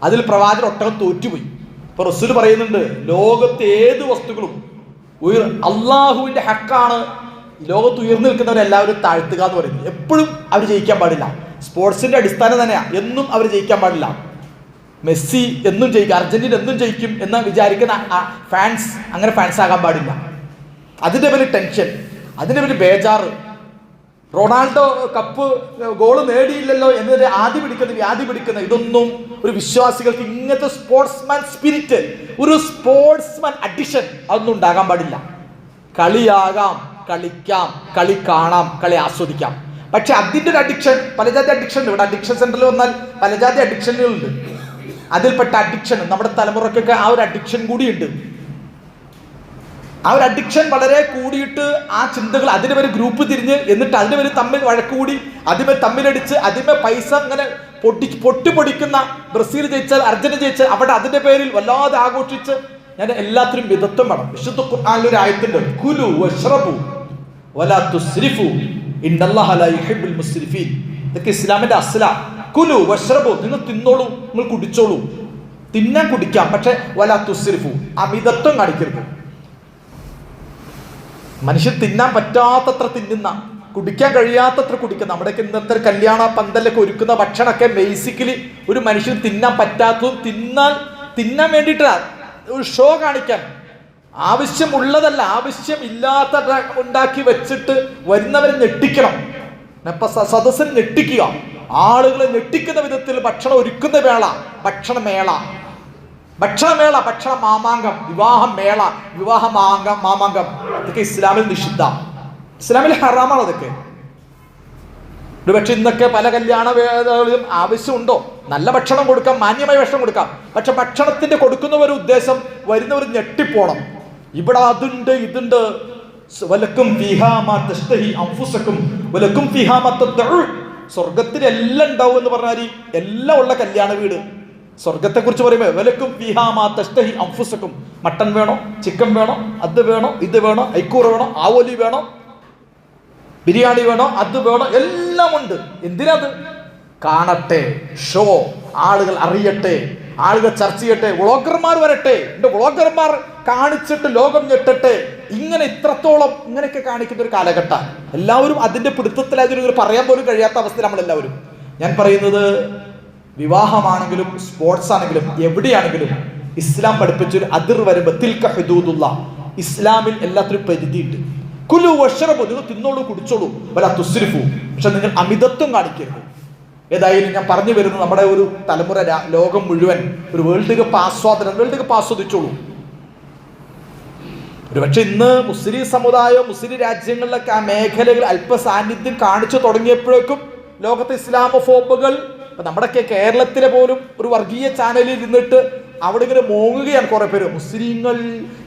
A: അതിൽ പ്രവാചകൻ ഒട്ടകം തോറ്റുപോയി. ഇപ്പൊ റസൂൽ പറയുന്നുണ്ട്, ലോകത്തെ ഏത് വസ്തുക്കളും അള്ളാഹുവിന്റെ ഹക്കാണ്, ലോകത്ത് ഉയർന്നു നിൽക്കുന്നവരെല്ലാവരും താഴ്ത്തുക എന്ന് പറയുന്നത്. എപ്പോഴും അവർ ജയിക്കാൻ പാടില്ല. സ്പോർട്സിന്റെ അടിസ്ഥാനം തന്നെയാണ്, എന്നും അവർ ജയിക്കാൻ പാടില്ല. മെസ്സി എന്നും ജയിക്കും, അർജന്റീന എന്നും ജയിക്കും എന്ന് വിചാരിക്കുന്ന ഫാൻസ് അങ്ങനെ ഫാൻസ് ആകാൻ പാടില്ല. അതിന്റെ പേര് ടെൻഷൻ, അതിന്റെ പേര് ബേജാറ്. റൊണാൾഡോ കപ്പ് ഗോള് നേടിയില്ലല്ലോ എന്നൊരു വ്യാധി പിടിക്കുന്ന ഇതൊന്നും ഒരു വിശ്വാസികൾക്ക്, ഇങ്ങനത്തെ സ്പോർട്സ്മാൻ സ്പിരിറ്റ്, ഒരു സ്പോർട്സ്മാൻ അഡിക്ഷൻ അതൊന്നും ഉണ്ടാകാൻ പാടില്ല. കളിയാകാം, കളിക്കാം, കളി കാണാം, കളി ആസ്വദിക്കാം. പക്ഷെ അതിൻ്റെ ഒരു അഡിക്ഷൻ, പലജാതി അഡിക്ഷൻ. ഇവിടെ അഡിക്ഷൻ സെന്ററിൽ വന്നാൽ പലജാതി അഡിക്ഷനുകളുണ്ട്. അതിൽപ്പെട്ട അഡിക്ഷൻ നമ്മുടെ തലമുറക്കൊക്കെ ആ ഒരു അഡിക്ഷൻ കൂടിയുണ്ട്. ആ ഒരു അഡിക്ഷൻ വളരെ കൂടിയിട്ട് ആ ചിന്തകൾ അതിന് ഒരു ഗ്രൂപ്പ് തിരിഞ്ഞ്, എന്നിട്ട് അതിന് ഒരു തമ്മിൽ വഴക്കുകൂടി, അതിമേ തമ്മിലടിച്ച്, അതിമേ പൈസ ഇങ്ങനെ പൊട്ടിപ്പൊടിക്കുന്ന, ബ്രസീൽ ജയിച്ചാൽ അർജന്റീന ജയിച്ചാൽ അവിടെ അതിന്റെ പേരിൽ വല്ലാതെ ആഘോഷിച്ച്, ഞാൻ എല്ലാത്തിനും വിദഗ്ധം വേണം. വിശുദ്ധ ഖുർആനിൽ ഒരു ആയത്തുണ്ട്, കുലു വശ്റബു വലാ തുസ്രിഫു ഇന്നല്ലാഹ ലാ യുഹിബ്ബുൽ മുസ്രിഫീൻ. ഇതൊക്കെ ഇസ്ലാമിന്റെ അസ്ല. കുലു വശ്റബു, നിങ്ങൾ തിന്നോളൂ, നിങ്ങൾ കുടിച്ചോളൂ. തിന്നാൻ കുടിക്കാം, പക്ഷെ വലാ തുസ്രിഫു, അമിതത്വം കാണിക്കരുത്. മനുഷ്യൻ തിന്നാൻ പറ്റാത്തത്ര തിന്നുന്ന, കുടിക്കാൻ കഴിയാത്തത്ര കുടിക്കുന്ന, നമ്മുടെയൊക്കെ ഇന്നത്തെ കല്യാണ പന്തലൊക്കെ ഒരുക്കുന്ന ഭക്ഷണമൊക്കെ ബേസിക്കലി ഒരു മനുഷ്യൻ തിന്നാൻ പറ്റാത്തതും തിന്നാൻ വേണ്ടിയിട്ടാ, ഒരു ഷോ കാണിക്കാൻ, ആവശ്യമുള്ളതല്ല ആവശ്യമില്ലാത്ത ഉണ്ടാക്കി വെച്ചിട്ട് വരുന്നവരെ ഞെട്ടിക്കണം. സദസ്സിനെ ഞെട്ടിക്കുക, ആളുകളെ ഞെട്ടിക്കുന്ന വിധത്തിൽ ഭക്ഷണം ഒരുക്കുന്ന വേള, ഭക്ഷണമേള, ഭക്ഷണ മാമാങ്കം, വിവാഹ മാമാങ്കം, ഇതൊക്കെ ഇസ്ലാമിൽ നിഷിദ്ധ, ഇസ്ലാമിൽ ഹറാമാണ് അതൊക്കെ. പക്ഷെ ഇന്നൊക്കെ പല കല്യാണ വേളകളിലും ആവശ്യമുണ്ടോ? നല്ല ഭക്ഷണം കൊടുക്കാം, മാന്യമായ ഭക്ഷണം കൊടുക്കാം. പക്ഷെ ഭക്ഷണത്തിന്റെ കൊടുക്കുന്നവരുടെ ഉദ്ദേശം വരുന്നവർ ഞെട്ടിപ്പോണം. ഇവിടെ അതുണ്ട്, ഇതുണ്ട്. വലക്കും ഫീഹാ മാ തശ്തഹി അൻഫുസകും വലക്കും ഫീഹാ മാ തദ്ഉൻ. സ്വർഗത്തിൽ എല്ലാം ഉണ്ടാവും എന്ന് പറഞ്ഞാൽ എല്ലാം ഉള്ള കല്യാണ വീട്. സ്വർഗത്തെ കുറിച്ച് പറയുമ്പോൾ വലക്കും ഫീഹാ മാ തശ്തഹി അൻഫുസകും. മട്ടൻ വേണോ, ചിക്കൻ വേണോ, അത് വേണോ, ഇത് വേണോ, ഐക്കൂറ വേണോ, ആവോലി വേണോ, ബിരിയാണി വേണോ, അത് വേണോ, എല്ലാം ഉണ്ട്. എന്തിനത്? കാണട്ടെ, ഷോ, ആളുകൾ അറിയട്ടെ, ആളുകൾ ചർച്ച ചെയ്യട്ടെ, വ്ളോഗർമാർ വരട്ടെ, എന്റെ വ്ളോഗർമാർ കാണിച്ചിട്ട് ലോകം ഞെട്ടട്ടെ. ഇങ്ങനെ ഇത്രത്തോളം ഇങ്ങനെയൊക്കെ കാണിക്കുന്ന ഒരു കാലഘട്ടം. എല്ലാവരും അതിന്റെ പിടുത്തത്തിൽ അതിനൊരു പറയാൻ പോലും കഴിയാത്ത അവസ്ഥയിൽ നമ്മളെല്ലാവരും. ഞാൻ പറയുന്നത്, വിവാഹമാണെങ്കിലും സ്പോർട്സ് ആണെങ്കിലും എവിടെയാണെങ്കിലും ഇസ്ലാം പഠിപ്പിച്ചൊരു അതിർ വരുമ്പോൾ തിൽക ഹുദൂദുല്ലാഹ്. ഇസ്ലാമിൽ എല്ലാത്തിനും പരിധിയുണ്ട്. കുലു വശ്റബു, നിങ്ങൾ തിന്നോളൂ, കുടിച്ചോളൂ, വലാ തുസ്രിഫു, പക്ഷെ നിങ്ങൾ അമിതത്വം കാണിക്കരുത്. ഏതായാലും ഞാൻ പറഞ്ഞു വരുന്നത്, നമ്മുടെ ഒരു തലമുറ ലോകം മുഴുവൻ ഒരു വേൾഡ് കപ്പ് ആസ്വദിച്ചോളൂ. ഒരുപക്ഷെ ഇന്ന് മുസ്ലിം സമുദായം, മുസ്ലിം രാജ്യങ്ങളിലൊക്കെ ആ മേഖലകൾ അല്പ സാന്നിധ്യം കാണിച്ചു തുടങ്ങിയപ്പോഴേക്കും ലോകത്തെ ഇസ്ലാമോഫോബുകൾ, നമ്മുടെയൊക്കെ കേരളത്തിലെ പോലും ഒരു വർഗീയ ചാനലിൽ ഇരുന്നിട്ട് അവിടെ ഇങ്ങനെ മോങ്ങുകയാണ് കുറെ പേര്. മുസ്ലിങ്ങൾ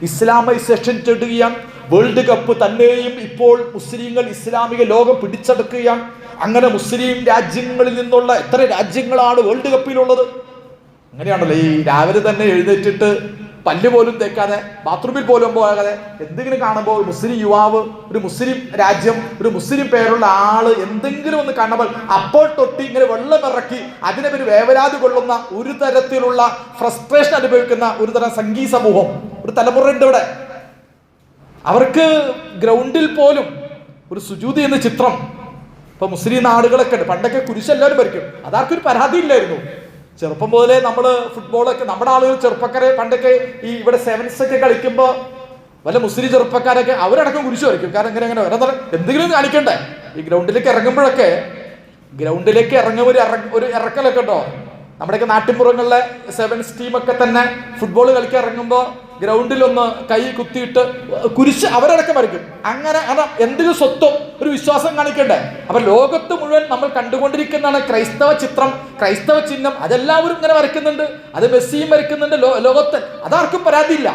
A: ഇസ്ലാമൈസേഷൻ ചെയ്യുകയാണ്, വേൾഡ് കപ്പ് തന്നെയും ഇപ്പോൾ മുസ്ലിങ്ങൾ ഇസ്ലാമിക ലോകം പിടിച്ചെടുക്കുകയാണ്. അങ്ങനെ മുസ്ലിം രാജ്യങ്ങളിൽ നിന്നുള്ള എത്ര രാജ്യങ്ങളാണ് വേൾഡ് കപ്പിലുള്ളത്? അങ്ങനെയാണല്ലോ ഈ രാവിലെ തന്നെ എഴുന്നേറ്റിട്ട് പല്ല് പോലും തേക്കാതെ ബാത്റൂമിൽ പോലും പോകാതെ എന്തെങ്കിലും കാണുമ്പോൾ മുസ്ലിം യുവാവ്, ഒരു മുസ്ലിം രാജ്യം, ഒരു മുസ്ലിം പേരുള്ള ആള് എന്തെങ്കിലും ഒന്ന് കാണുമ്പോൾ അപ്പോൾ തൊട്ട് ഇങ്ങനെ വെള്ളമിറക്കി അതിനെ ഒരു വേവലാതി കൊള്ളുന്ന ഒരു തരത്തിലുള്ള ഫ്രസ്ട്രേഷൻ അനുഭവിക്കുന്ന ഒരു തരം സംഘീയ സമൂഹം ഒരു തലമുറയുണ്ട് ഇവിടെ. അവർക്ക് ഗ്രൗണ്ടിൽ പോലും ഒരു സുജൂദ് എന്ന ചിത്രം, ഇപ്പൊ മുസ്ലിം നാടുകളൊക്കെ ഉണ്ട്, പണ്ടൊക്കെ കുരിശെല്ലാവരും വരയ്ക്കും, അതാർക്കൊരു പരാതി ഇല്ലായിരുന്നു. ചെറുപ്പം മുതലേ നമ്മള് ഫുട്ബോളൊക്കെ നമ്മുടെ ആളുകൾ ചെറുപ്പക്കാരെ പണ്ടൊക്കെ ഈ ഇവിടെ സെവൻസ് ഒക്കെ കളിക്കുമ്പോൾ വല്ല മുസ്ലിം ചെറുപ്പക്കാരൊക്കെ അവരടക്കം കുരിശ് വരയ്ക്കും. കാരണം ഇങ്ങനെ ഓരോ എന്തെങ്കിലും കാണിക്കണ്ടേ. ഈ ഗ്രൗണ്ടിലേക്ക് ഇറങ്ങുമ്പോഴൊക്കെ ഒരു ഇറക്കലൊക്കെ ഉണ്ടോ? നമ്മുടെയൊക്കെ നാട്ടിൻപുറങ്ങളിലെ സെവൻസ് ടീമൊക്കെ തന്നെ ഫുട്ബോൾ കളിക്കാൻ ഇറങ്ങുമ്പോൾ ഗ്രൗണ്ടിലൊന്ന് കൈ കുത്തിയിട്ട് കുരിശ് അവരടക്കം വരയ്ക്കും. അങ്ങനെ എന്തെങ്കിലും സ്വത്വം ഒരു വിശ്വാസം കാണിക്കണ്ടേ. അപ്പൊ ലോകത്ത് മുഴുവൻ നമ്മൾ കണ്ടുകൊണ്ടിരിക്കുന്നതാണ് ക്രൈസ്തവ ചിത്രം, ക്രൈസ്തവ ചിഹ്നം. അതെല്ലാവരും ഇങ്ങനെ വരയ്ക്കുന്നുണ്ട്, അത് മെസ്സിയും വരയ്ക്കുന്നുണ്ട് ലോകത്ത്, അതാർക്കും പരാതിയില്ല.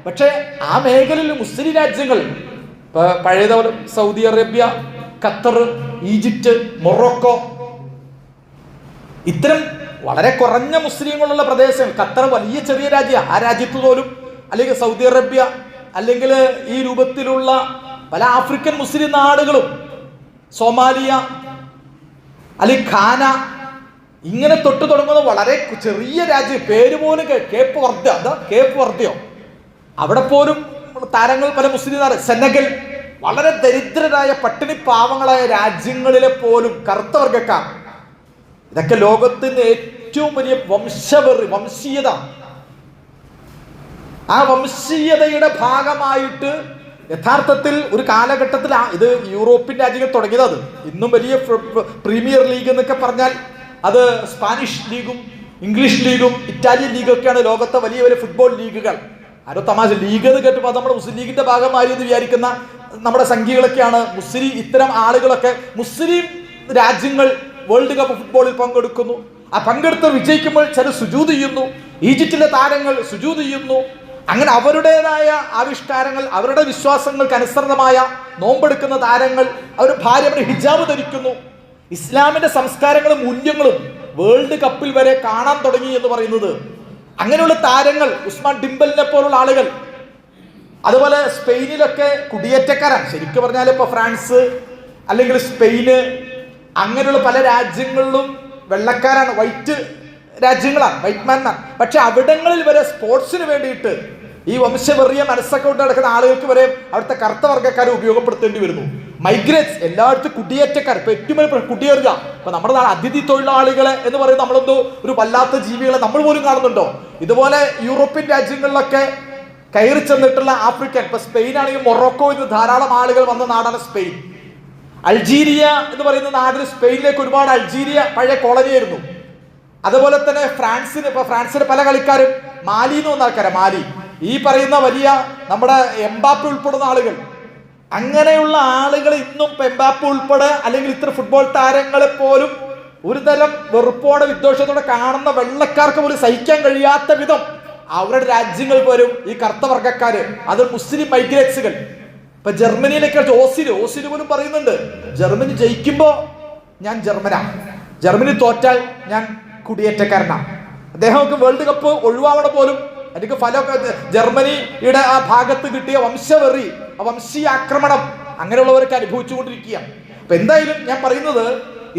A: പക്ഷെ ആ മേഖലയിൽ മുസ്ലിം രാജ്യങ്ങൾ പഴയതുപോലെ Saudi Arabia, Qatar, Egypt, Morocco, ഇത്തരം വളരെ കുറഞ്ഞ മുസ്ലിങ്ങളുള്ള പ്രദേശങ്ങൾ, ഖത്തർ വലിയ ചെറിയ രാജ്യമാണ്, ആ രാജ്യത്ത് പോലും, അല്ലെങ്കിൽ സൗദി അറേബ്യ, അല്ലെങ്കിൽ ഈ രൂപത്തിലുള്ള പല ആഫ്രിക്കൻ മുസ്ലിം നാടുകളും, സോമാലിയ, അല്ലെങ്കിൽ ഖാന, ഇങ്ങനെ തൊട്ട് തുടങ്ങുന്ന വളരെ ചെറിയ രാജ്യം, പേര് പോലും കേപ്പ് വർദ്ധയോ, അവിടെ പോലും താരങ്ങൾ പല മുസ്ലിം നാട്, സെനഗൽ, വളരെ ദരിദ്രരായ പട്ടിണി പാവങ്ങളായ രാജ്യങ്ങളിലെ പോലും കറുത്ത വർഗക്കാർ. ഇതൊക്കെ ലോകത്തിന്റെ ഏറ്റവും വലിയ വംശീയത. ആ വംശീയതയുടെ ഭാഗമായിട്ട് യഥാർത്ഥത്തിൽ ഒരു കാലഘട്ടത്തിൽ ഇത് യൂറോപ്യൻ രാജ്യങ്ങൾ തുടങ്ങിയത്. ഇന്നും വലിയ പ്രീമിയർ ലീഗ് എന്നൊക്കെ പറഞ്ഞാൽ അത് സ്പാനിഷ് ലീഗും ഇംഗ്ലീഷ് ലീഗും ഇറ്റാലിയൻ ലീഗൊക്കെയാണ് ലോകത്തെ വലിയ വലിയ ഫുട്ബോൾ ലീഗുകൾ. ആരോ തമാശ ലീഗ് എന്ന് കേട്ടപ്പോൾ അത് നമ്മുടെ മുസ്ലിം ലീഗിന്റെ ഭാഗമായി എന്ന് വിചാരിക്കുന്ന നമ്മുടെ സംഘികളൊക്കെയാണ്. മുസ്ലിം ഇത്തരം ആളുകളൊക്കെ മുസ്ലിം രാജ്യങ്ങൾ വേൾഡ് കപ്പ് ഫുട്ബോളിൽ പങ്കെടുക്കുന്നു. ആ പങ്കെടുത്ത് വിജയിക്കുമ്പോൾ ചില സുജൂദ് ചെയ്യുന്നു. ഈജിപ്തിലെ താരങ്ങൾ സുജൂദ് ചെയ്യുന്നു. അങ്ങനെ അവരുടേതായ ആവിഷ്കാരങ്ങൾ, അവരുടെ വിശ്വാസങ്ങൾക്ക് അനുസൃതമായ നോമ്പെടുക്കുന്ന താരങ്ങൾ, അവർ ഭാര്യയുടെ ഹിജാബ് ധരിക്കുന്നു. ഇസ്ലാമിന്റെ സംസ്കാരങ്ങളും മൂല്യങ്ങളും വേൾഡ് കപ്പിൽ വരെ കാണാൻ തുടങ്ങി എന്ന് പറയുന്നത് അങ്ങനെയുള്ള താരങ്ങൾ, ഉസ്മാൻ ഡിംബലിനെ പോലുള്ള ആളുകൾ. അതുപോലെ സ്പെയിനിലൊക്കെ കുടിയേറ്റക്കാരാണ്. ശരിക്കും പറഞ്ഞാൽ ഇപ്പൊ ഫ്രാൻസ് അല്ലെങ്കിൽ സ്പെയിന് അങ്ങനെയുള്ള പല രാജ്യങ്ങളിലും വെള്ളക്കാരാണ്, വൈറ്റ് രാജ്യങ്ങളാണ്, വൈറ്റ് മാനാണ്. പക്ഷെ അവിടങ്ങളിൽ വരെ സ്പോർട്സിന് വേണ്ടിയിട്ട് ഈ വംശവെറിയ മനസ്സൊക്കെ കൊണ്ട് നടക്കുന്ന ആളുകൾക്ക് വരെ അവിടുത്തെ കറുത്ത വർഗ്ഗക്കാരെ ഉപയോഗപ്പെടുത്തേണ്ടി വരുന്നു. മൈഗ്രേറ്റ്സ്, എല്ലായിടത്തും കുടിയേറ്റക്കാർ. ഇപ്പൊ ഏറ്റവും വലിയ കുടിയേറുക, ഇപ്പൊ നമ്മുടെ നാട് അതിഥി തൊഴിലാളികളെ എന്ന് പറയുന്നത് നമ്മളെന്തോ ഒരു വല്ലാത്ത ജീവികളെ നമ്മൾ പോലും കാണുന്നുണ്ടോ? ഇതുപോലെ യൂറോപ്യൻ രാജ്യങ്ങളിലൊക്കെ കയറി ചെന്നിട്ടുള്ള ആഫ്രിക്കൻ, ഇപ്പൊ സ്പെയിൻ ആണെങ്കിൽ മൊറോക്കോയിൽ നിന്ന് ധാരാളം ആളുകൾ വന്ന നാടാണ് സ്പെയിൻ. അൾജീരിയ എന്ന് പറയുന്ന നാട്ടിൽ സ്പെയിനിലേക്ക് ഒരുപാട് അൾജീരിയ പഴയ കോളനിയായിരുന്നു. അതുപോലെ തന്നെ ഫ്രാൻസിന് പല കളിക്കാരും മാലിയിൽ നിന്ന് വന്ന ആൾക്കാരാണ്. മാലി, ഈ പറയുന്ന വലിയ നമ്മുടെ എംബാപ്പെ ഉൾപ്പെടുന്ന ആളുകൾ, അങ്ങനെയുള്ള ആളുകൾ ഇന്നും എംബാപ്പെ ഉൾപ്പെടെ അല്ലെങ്കിൽ ഇത്ര ഫുട്ബോൾ താരങ്ങളെ പോലും ഒരു തരം വെറുപ്പോടെ വിദ്വേഷത്തോടെ കാണുന്ന വെള്ളക്കാർക്ക് പോലും സഹിക്കാൻ കഴിയാത്ത വിധം അവരുടെ രാജ്യങ്ങൾ പോലും ഈ കറുത്ത വർഗ്ഗക്കാര്, അത് മുസ്ലിം മൈഗ്രേറ്റ്സുകൾ. ഇപ്പൊ ജർമ്മനിയിലൊക്കെ ഓസിൽ പോലും പറയുന്നുണ്ട്, ജർമ്മനി ജയിക്കുമ്പോ ഞാൻ ജർമ്മനാ, ജർമ്മനി തോറ്റാൽ ഞാൻ കുടിയേറ്റക്കാരനാ. അദ്ദേഹമൊക്കെ വേൾഡ് കപ്പ് ഒഴിവാവണ പോലും എനിക്ക് ഫലമൊക്കെ ജർമ്മനിയുടെ ആ ഭാഗത്ത് കിട്ടിയ വംശവെറി, ആ വംശീയ ആക്രമണം അങ്ങനെയുള്ളവരൊക്കെ അനുഭവിച്ചുകൊണ്ടിരിക്കുകയാണ്. അപ്പൊ എന്തായാലും ഞാൻ പറയുന്നത്,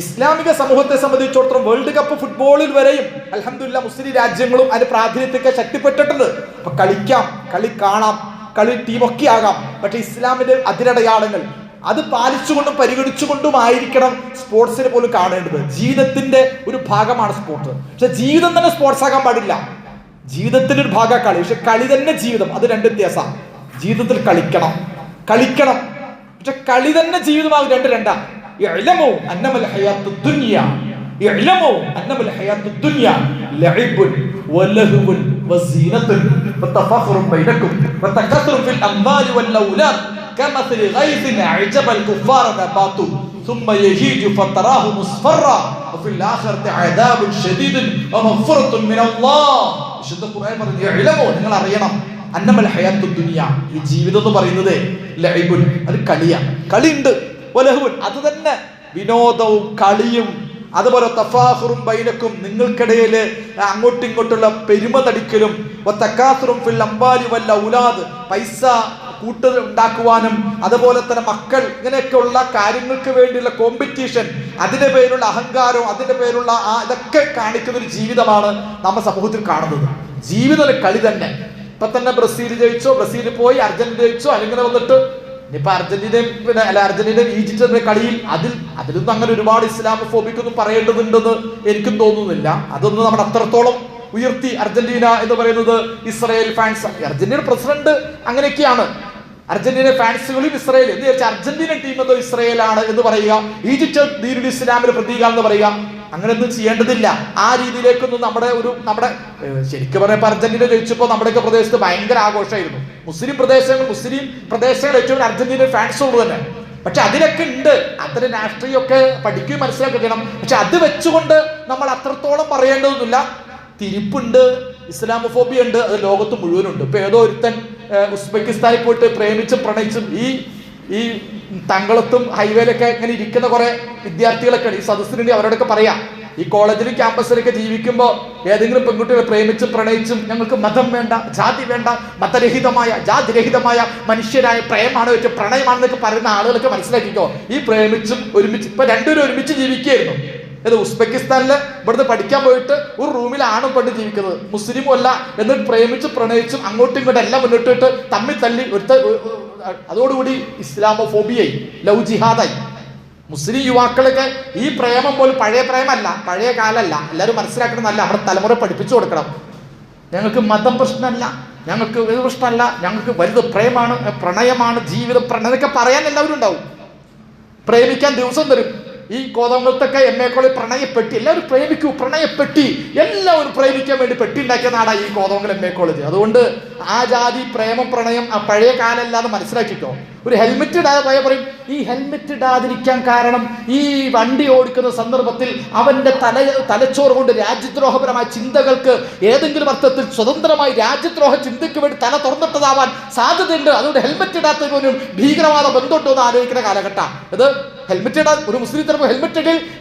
A: ഇസ്ലാമിക സമൂഹത്തെ സംബന്ധിച്ചിടത്തോളം വേൾഡ് കപ്പ് ഫുട്ബോളിൽ വരെയും അൽഹംദുലില്ലാ മുസ്ലിം രാജ്യങ്ങളും അതിന് പ്രാതിനിധ്യമൊക്കെ ശക്തിപ്പെട്ടിട്ടുണ്ട്. അപ്പൊ കളിക്കാം, കളി കാണാം, കളി ടീമൊക്കെ ആകാം. പക്ഷെ ഇസ്ലാമിന്റെ അതിരടയാളങ്ങൾ അത് പാലിച്ചുകൊണ്ടും പരിഗണിച്ചുകൊണ്ടുമായിരിക്കണം സ്പോർട്സിനെ പോലും കാണേണ്ടത്. ജീവിതത്തിന്റെ ഒരു ഭാഗമാണ് സ്പോർട്സ്. പക്ഷെ ജീവിതം തന്നെ സ്പോർട്സ് ആകാൻ പാടില്ല. ജീവിതത്തിന്റെ ഒരു ഭാഗം കളി, പക്ഷെ കളി തന്നെ ജീവിതം, അത് രണ്ട് വ്യത്യാസമാണ്. ജീവിതത്തിൽ കളിക്കണം, പക്ഷെ കളി തന്നെ ജീവിതമാകും, രണ്ടാ. ഇഅ്ലമൂ അന്നമൽ ഹയാത്തുദ് ദുനിയ, ഇഅ്ലമൂ അന്നമൽ ഹയാത്തുദ് ദുനിയ ലഇബുൻ വലഹുൻ വസീനത്തുൻ വതഫഖറുൻ ബൈനക്കും വതകസുറുൻ ഫിൽ അംവാലി വൽ ഔലാദ് കമസലി ഗൈസിൻ അഅജബൽ കുഫാറ നബാതു ثم يهيج فتراه مصفرا وفي വഫിൽ ആഖിറതി അദാബുൻ ഷദീദുൻ വമഗ്ഫിറത്തുൻ മിനല്ലാഹ്. വിശുദ്ധ ഖുർആൻ പറഞ്ഞു, ഇഅ്ലമൂ, നിങ്ങൾ അറിയണം, അന്നമൽ ഹയാത്തുദ് ദുനിയ, ഈ ജീവിതം എന്ന് പറയുന്നത് ലഇബുൻ, അത് കളിയാണ്, കളിയുണ്ട്, വലഹുൻ, അത് തന്നെ വിനോദവും കളിയും, അതുപോലെ തഫാഖുറും ബൈനക്കും, നിങ്ങൾക്കിടയിൽ അങ്ങോട്ടും ഇങ്ങോട്ടുള്ള പെരുമ തടിക്കലും, വതകാസുറും ഫിൽ അംവാലി വൽ ഔലാദ്, പൈസ കൂട്ട് ഉണ്ടാക്കുവാനും അതുപോലെ തന്നെ മക്കൾ, ഇങ്ങനെയൊക്കെയുള്ള കാര്യങ്ങൾക്ക് വേണ്ടിയുള്ള കോമ്പറ്റീഷൻ, അതിന്റെ പേരുള്ള അഹങ്കാരവും അതിന്റെ പേരുള്ള ഇതൊക്കെ കാണിക്കുന്ന ഒരു ജീവിതമാണ് നമ്മൾ സമൂഹത്തിൽ കാണുന്നത്. ജീവിതം കളി തന്നെ. ഇപ്പൊ തന്നെ ബ്രസീൽ ജയിച്ചോ, ബ്രസീൽ പോയി, അർജന്റീന ജയിച്ചോ, അല്ലെങ്കിൽ വന്നിട്ട് ഇനിയിപ്പോ അർജന്റീനയും അർജന്റീനയും ഈജിപ്തിന്റെ കളിയിൽ അതിലൊന്നും അങ്ങനെ ഒരുപാട് ഇസ്ലാമോഫോബിക് ഒന്നും പറയേണ്ടതുണ്ടെന്ന് എനിക്കും തോന്നുന്നില്ല. അതൊന്നും നമ്മൾ അത്രത്തോളം ഉയർത്തി. അർജന്റീന എന്ന് പറയുന്നത് ഇസ്രായേൽ ഫാൻസ്, അർജന്റീന പ്രസിഡന്റ് അങ്ങനെയൊക്കെയാണ്, അർജന്റീന ഫാൻസുകളും ഇസ്രായേൽ എന്ന് വിചാരിച്ച അർജന്റീന ടീം എന്തോ ഇസ്രായേലാണ് എന്ന് പറയുക, ഈജിപ്റ്റ് ദീനുൽ ഇസ്ലാമിന്റെ പ്രതീകമാണെന്ന് പറയുക, അങ്ങനെയൊന്നും ചെയ്യേണ്ടതില്ല. ആ രീതിയിലേക്കൊന്നും നമ്മുടെ ശരിക്കും പറയുമ്പോൾ അർജന്റീന ജയിച്ചപ്പോൾ നമ്മുടെയൊക്കെ പ്രദേശത്ത് ഭയങ്കര ആഘോഷമായിരുന്നു. മുസ്ലിം പ്രദേശങ്ങൾ ഏറ്റവും അർജന്റീന ഫാൻസ് ഉള്ളു തന്നെ. പക്ഷെ അതിലൊക്കെ ഉണ്ട്, അത്തരം രാഷ്ട്രീയമൊക്കെ പഠിക്കുകയും മനസ്സിലാക്കി ചെയ്യണം. പക്ഷെ അത് വെച്ചുകൊണ്ട് നമ്മൾ അത്രത്തോളം പറയേണ്ടതൊന്നുമില്ല. തിരിപ്പുണ്ട്, ഇസ്ലാമോഫോബിയ ഉണ്ട്, അത് ലോകത്ത് മുഴുവനുണ്ട്. ഇപ്പൊ ഏതോ ഒരുത്തൻ ഉസ്ബെക്കിസ്ഥാനിൽ പോയിട്ട് പ്രേമിച്ചും പ്രണയിച്ചും ഈ തങ്കളത്തും ഹൈവേയിലൊക്കെ ഇങ്ങനെ ഇരിക്കുന്ന കുറെ വിദ്യാർത്ഥികളൊക്കെ ഈ സദസ്സിനുണ്ട്. അവരോടൊക്കെ പറയാം, ഈ കോളേജിലും ക്യാമ്പസിലൊക്കെ ജീവിക്കുമ്പോൾ ഏതെങ്കിലും പെൺകുട്ടികളെ പ്രേമിച്ചും പ്രണയിച്ചും ഞങ്ങൾക്ക് മതം വേണ്ട, ജാതി വേണ്ട, മതരഹിതമായ ജാതിരഹിതമായ മനുഷ്യരായ പ്രേമാണ് വെച്ച് പ്രണയമാണെന്നൊക്കെ പറയുന്ന ആളുകളൊക്കെ മനസ്സിലാക്കിക്കോ. ഈ പ്രേമിച്ചും ഒരുമിച്ച് ഇപ്പൊ രണ്ടുപേരും ഒരുമിച്ച് ജീവിക്കുകയായിരുന്നു. ഇത് ഉസ്ബെക്കിസ്ഥാനില് ഇവിടുന്ന് പഠിക്കാൻ പോയിട്ട് ഒരു റൂമിൽ ആണും പെണ്ണും ജീവിക്കുന്നത്, മുസ്ലിമും അല്ല, എന്നിട്ട് പ്രേമിച്ചും പ്രണയിച്ചും അങ്ങോട്ടും ഇങ്ങോട്ടും എല്ലാം മുന്നോട്ടിട്ട് തമ്മിൽ തല്ലി അതോടുകൂടി ഇസ്ലാമോഫോബിയായി, ലവ് ജിഹാദായി. മുസ്ലിം യുവാക്കളൊക്കെ ഈ പ്രേമം പോലും പഴയ പ്രേമല്ല, പഴയ കാലമല്ല, എല്ലാവരും മനസ്സിലാക്കണമെന്നല്ല, നമ്മുടെ തലമുറ പഠിപ്പിച്ചു കൊടുക്കണം. ഞങ്ങൾക്ക് മതം പ്രശ്നമല്ല, ഞങ്ങൾക്ക് ഇത് പ്രശ്നമല്ല, ഞങ്ങൾക്ക് വലുത് പ്രേമാണ്, പ്രണയമാണ്, ജീവിതം പ്രണയം എന്നൊക്കെ പറയാൻ എല്ലാവരും ഉണ്ടാവും. പ്രേമിക്കാൻ ദിവസം തരും. ഈ കോതമംഗലത്തൊക്കെ MA കോളേജ് പ്രണയപ്പെട്ടി, എല്ലാവരും പ്രേമിക്കൂ, പ്രണയപ്പെട്ടി, എല്ലാവരും പ്രേമിക്കാൻ വേണ്ടി പെട്ടി ഉണ്ടാക്കിയ നാടാണ് ഈ കോതമംഗലം MA കോളേജ്. അതുകൊണ്ട് ആ ജാതി പ്രേമം പ്രണയം ആ പഴയ കാലമല്ലാന്ന് മനസ്സിലാക്കിക്കോ. ഒരു ഹെൽമെറ്റ് ഇടാതെ പോയാൽ പറയും, ഈ ഹെൽമെറ്റ് ഇടാതിരിക്കാൻ കാരണം ഈ വണ്ടി ഓടിക്കുന്ന സന്ദർഭത്തിൽ അവന്റെ തലച്ചോറ് കൊണ്ട് രാജ്യദ്രോഹപരമായ ചിന്തകൾക്ക് ഏതെങ്കിലും അർത്ഥത്തിൽ സ്വതന്ത്രമായി രാജ്യദ്രോഹ ചിന്തയ്ക്ക് വേണ്ടി തല തുറന്നിട്ടതാവാൻ സാധ്യതയുണ്ട്, അതുകൊണ്ട് ഹെൽമെറ്റ് ഇടാത്തതിനും ഭീകരവാദ ബന്ധമുണ്ടോ എന്ന് ആലോചിക്കുന്ന കാലഘട്ടം ഇത്. ഹെൽമെറ്റ് ഇടാൻ ഒരു മുസ്ലിം ചിലപ്പോൾ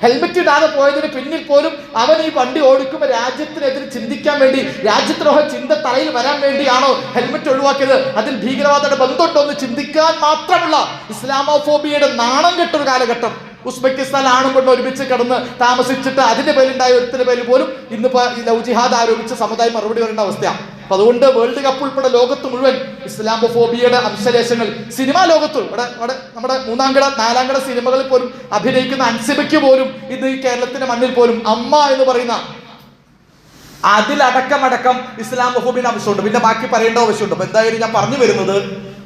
A: ഹെൽമെറ്റ് ഇടാതെ പോയതിന് പിന്നിൽ പോലും അവൻ ഈ വണ്ടി ഓടിക്കുമ്പോൾ രാജ്യത്തിനെതിരെ ചിന്തിക്കാൻ വേണ്ടി, രാജ്യദ്രോഹ ചിന്ത തലയിൽ വരാൻ വേണ്ടിയാണോ ഹെൽമെറ്റ് ഒഴിവാക്കിയത്? അതിൽ ഭീകരവാദയുടെ ബന്ധമുണ്ടോ എന്ന് ചിന്തിക്കാൻ മാത്രമുള്ള ഇസ്ലാമോഫോബിയയുടെ നാണം കെട്ടൊരു കാലഘട്ടം. ഉസ്ബെക്കിസ്ഥാൻ ആണും പെണ്ണും ഒരുമിച്ച് കിടന്ന് താമസിച്ചിട്ട് അതിന്റെ പേരിലുണ്ടായ ഒരുത്തിന്റെ പേരിൽ പോലും ഇന്നിപ്പോ ഈ ലവ് ജിഹാദ് ആരോപിച്ച് സമുദായം മറുപടി വരേണ്ട അവസ്ഥയാണ്. അപ്പൊ അതുകൊണ്ട് വേൾഡ് കപ്പ് ഉൾപ്പെടെ ലോകത്ത് മുഴുവൻ ഇസ്ലാമോഫോബിയയുടെ അംശലേശങ്ങൾ സിനിമാ ലോകത്തും നമ്മുടെ 3ാം-കിട 4ാം-കിട സിനിമകളിൽ പോലും അഭിനയിക്കുന്ന അൻസിബയ്ക്ക് പോലും ഇന്ന് ഈ കേരളത്തിന്റെ മണ്ണിൽ പോലും അമ്മ എന്ന് പറയുന്ന അതിലടക്കം ഇസ്ലാമോഫോബിയുടെ അംശമുണ്ട്. പിന്നെ ബാക്കി പറയേണ്ട ആവശ്യമുണ്ട്. അപ്പൊ എന്തായാലും ഞാൻ പറഞ്ഞു വരുന്നത്,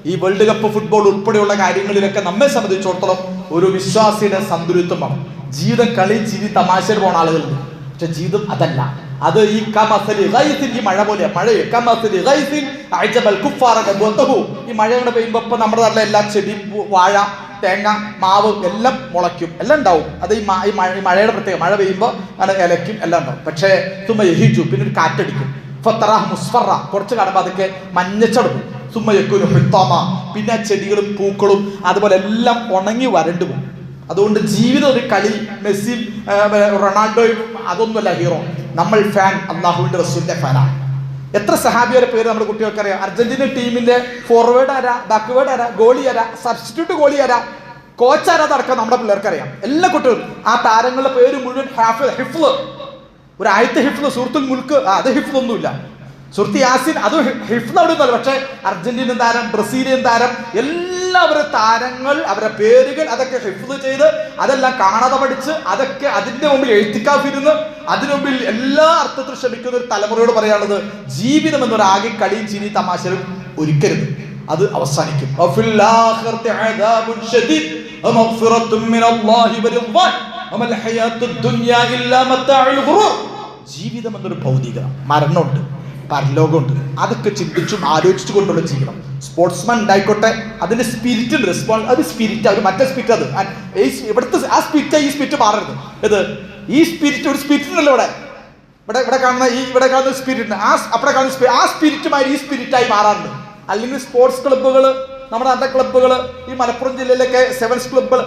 A: ഈ വേൾഡ് കപ്പ് ഫുട്ബോൾ ഉൾപ്പെടെയുള്ള കാര്യങ്ങളിലൊക്കെ നമ്മെ സംബന്ധിച്ചിടത്തോളം ഒരു വിശ്വാസിയുടെ സന്തുലിതമാണ്. ജീവിതം കളി ചിരി തമാശയിൽ പോണ ആളുകളുണ്ട്. പക്ഷെ ജീവിതം അതല്ല. അത് ഈ ഈ മഴ പോലെ ഈ മഴയുടെ പെയ്യുമ്പോ ഇപ്പൊ നമ്മുടെ നല്ല എല്ലാ ചെടി, വാഴ, തേങ്ങ, മാവ് എല്ലാം മുളയ്ക്കും, എല്ലാം ഉണ്ടാവും. അത് ഈ മഴയുടെ പ്രത്യേകം, മഴ പെയ്യുമ്പോൾ അത് ഇലയ്ക്കും എല്ലാം ഉണ്ടാവും. പക്ഷേ തുമ്മഹിജു, പിന്നെ ഒരു കാറ്റടിക്കും, മുസ്ഫറ, കുറച്ച് കാണുമ്പോൾ അതൊക്കെ മഞ്ഞച്ചടക്കും, പിന്നെ ചെടികളും പൂക്കളും അതുപോലെ എല്ലാം ഉണങ്ങി വരണ്ടു പോകും. അതുകൊണ്ട് ജീവിതം ഒരു കളി, മെസ്സി റൊണാൾഡോയും അതൊന്നുമല്ല ഹീറോ. നമ്മൾ ഫാൻ അള്ളാഹുവിന്റെ റസൂലിന്റെ ഫാനാണ്. എത്ര സഹാബിയുടെ പേര് നമ്മുടെ കുട്ടികൾക്കറിയാം. അർജന്റീന ടീമിന്റെ ഫോർവേഡ് ആരാ, ബാക്ക്വേഡ് ആരാ, ഗോളി ആരാ, സബ്സ്റ്റിറ്റ്യൂട്ട് ഗോളി ആരാ, കോച്ച് ആരാ, അടക്കം നമ്മുടെ പിള്ളേർക്കറിയാം. എല്ലാ കുട്ടികളും ആ താരങ്ങളുടെ പേര് മുഴുവൻ ഹിഫ്ള്, ഒരു ആയത്തെ ഹിഫ്ള്, സൂറത്തുൽ മുൽക്ക്, അത് ഹിഫ്ളൊന്നുമില്ല. സുഹൃത്ത് യാസിൻ, അത് ഹിഫ്ള് അവിടെ ഒന്നുമല്ല. പക്ഷെ അർജന്റീനൻ താരം, ബ്രസീലിയൻ താരം, എല്ലാവരുടെ താരങ്ങൾ, അവരുടെ പേരുകൾ അതൊക്കെ ഹിഫ്ള് ചെയ്ത് അതെല്ലാം കാണാതെ പഠിച്ച് അതൊക്കെ അതിന്റെ മുമ്പിൽ എഴുത്തിക്കാഫിരുന്ന് അതിനു മുമ്പിൽ എല്ലാ അർത്ഥത്തിലും ശ്രമിക്കുന്ന ഒരു തലമുറയോട് പറയാനുള്ളത്, ജീവിതം എന്നൊരാകെ കളിയും ചിരി തമാശയും ഒരുക്കരുത്. അത് അവസാനിക്കും. ജീവിതം എന്നൊരു ഭൗതിക മരണമുണ്ട്, പരലോകമുണ്ട്. അതൊക്കെ ചിന്തിച്ചും ആലോചിച്ചു കൊണ്ടുള്ള ജീവിതം. സ്പോർട്സ്മാൻ ഉണ്ടായിക്കോട്ടെ, അതിന്റെ സ്പിരിറ്റ് ഉണ്ട്. അത് സ്പിരിറ്റ്, അത് മറ്റേ സ്പിരിറ്റ്, അത് ഇവിടുത്തെ ആ സ്പിരിറ്റ് ഈ സ്പിരിറ്റ് മാറരുത്. ഇത് ഈ സ്പിരിറ്റ്, ഒരു സ്പിരിറ്റ് ഉണ്ടല്ലോ ഇവിടെ കാണുന്ന സ്പിരിറ്റ്, അവിടെ കാണുന്ന ആ സ്പിരിറ്റുമായി ഈ സ്പിരിറ്റായി മാറാറുണ്ട്. അല്ലെങ്കിൽ സ്പോർട്സ് ക്ലബ്ബുകൾ, നമ്മുടെ നല്ല ക്ലബ്ബുകൾ, ഈ മലപ്പുറം ജില്ലയിലൊക്കെ സെവൻസ് ക്ലബ്ബുകൾ,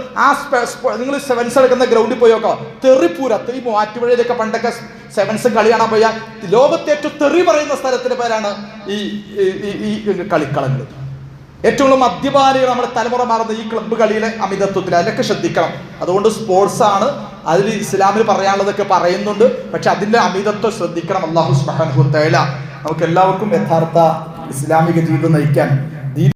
A: നിങ്ങൾ സെവൻസ് എടുക്കുന്ന ഗ്രൗണ്ടിൽ പോയി നോക്കാം, തെറിപ്പൂരത്ത് ഈ മൂവാറ്റുപുഴയിലൊക്കെ പണ്ടൊക്കെ സെവൻസ് കളി കാണാൻ പോയാൽ ലോകത്തെ ഏറ്റവും തെറി പറയുന്ന സ്ഥലത്തിന്റെ പേരാണ് ഈ കളിക്കളങ്ങൾ. ഏറ്റവും കൂടുതൽ മദ്യപാനികൾ നമ്മുടെ തലമുറ മാറുന്ന ഈ ക്ലബ്ബ് കളിയിലെ അമിതത്വത്തിൽ, അതിലൊക്കെ ശ്രദ്ധിക്കണം. അതുകൊണ്ട് സ്പോർട്സ് ആണ്, അതിൽ ഇസ്ലാമിൽ പറയാനുള്ളതൊക്കെ പറയുന്നുണ്ട്, പക്ഷെ അതിന്റെ അമിതത്വം ശ്രദ്ധിക്കണം. അല്ലാഹു സുബ്ഹാനഹു വ തആല നമുക്ക് എല്ലാവർക്കും യഥാർത്ഥ ഇസ്ലാമിക ജീവിതം നയിക്കാൻ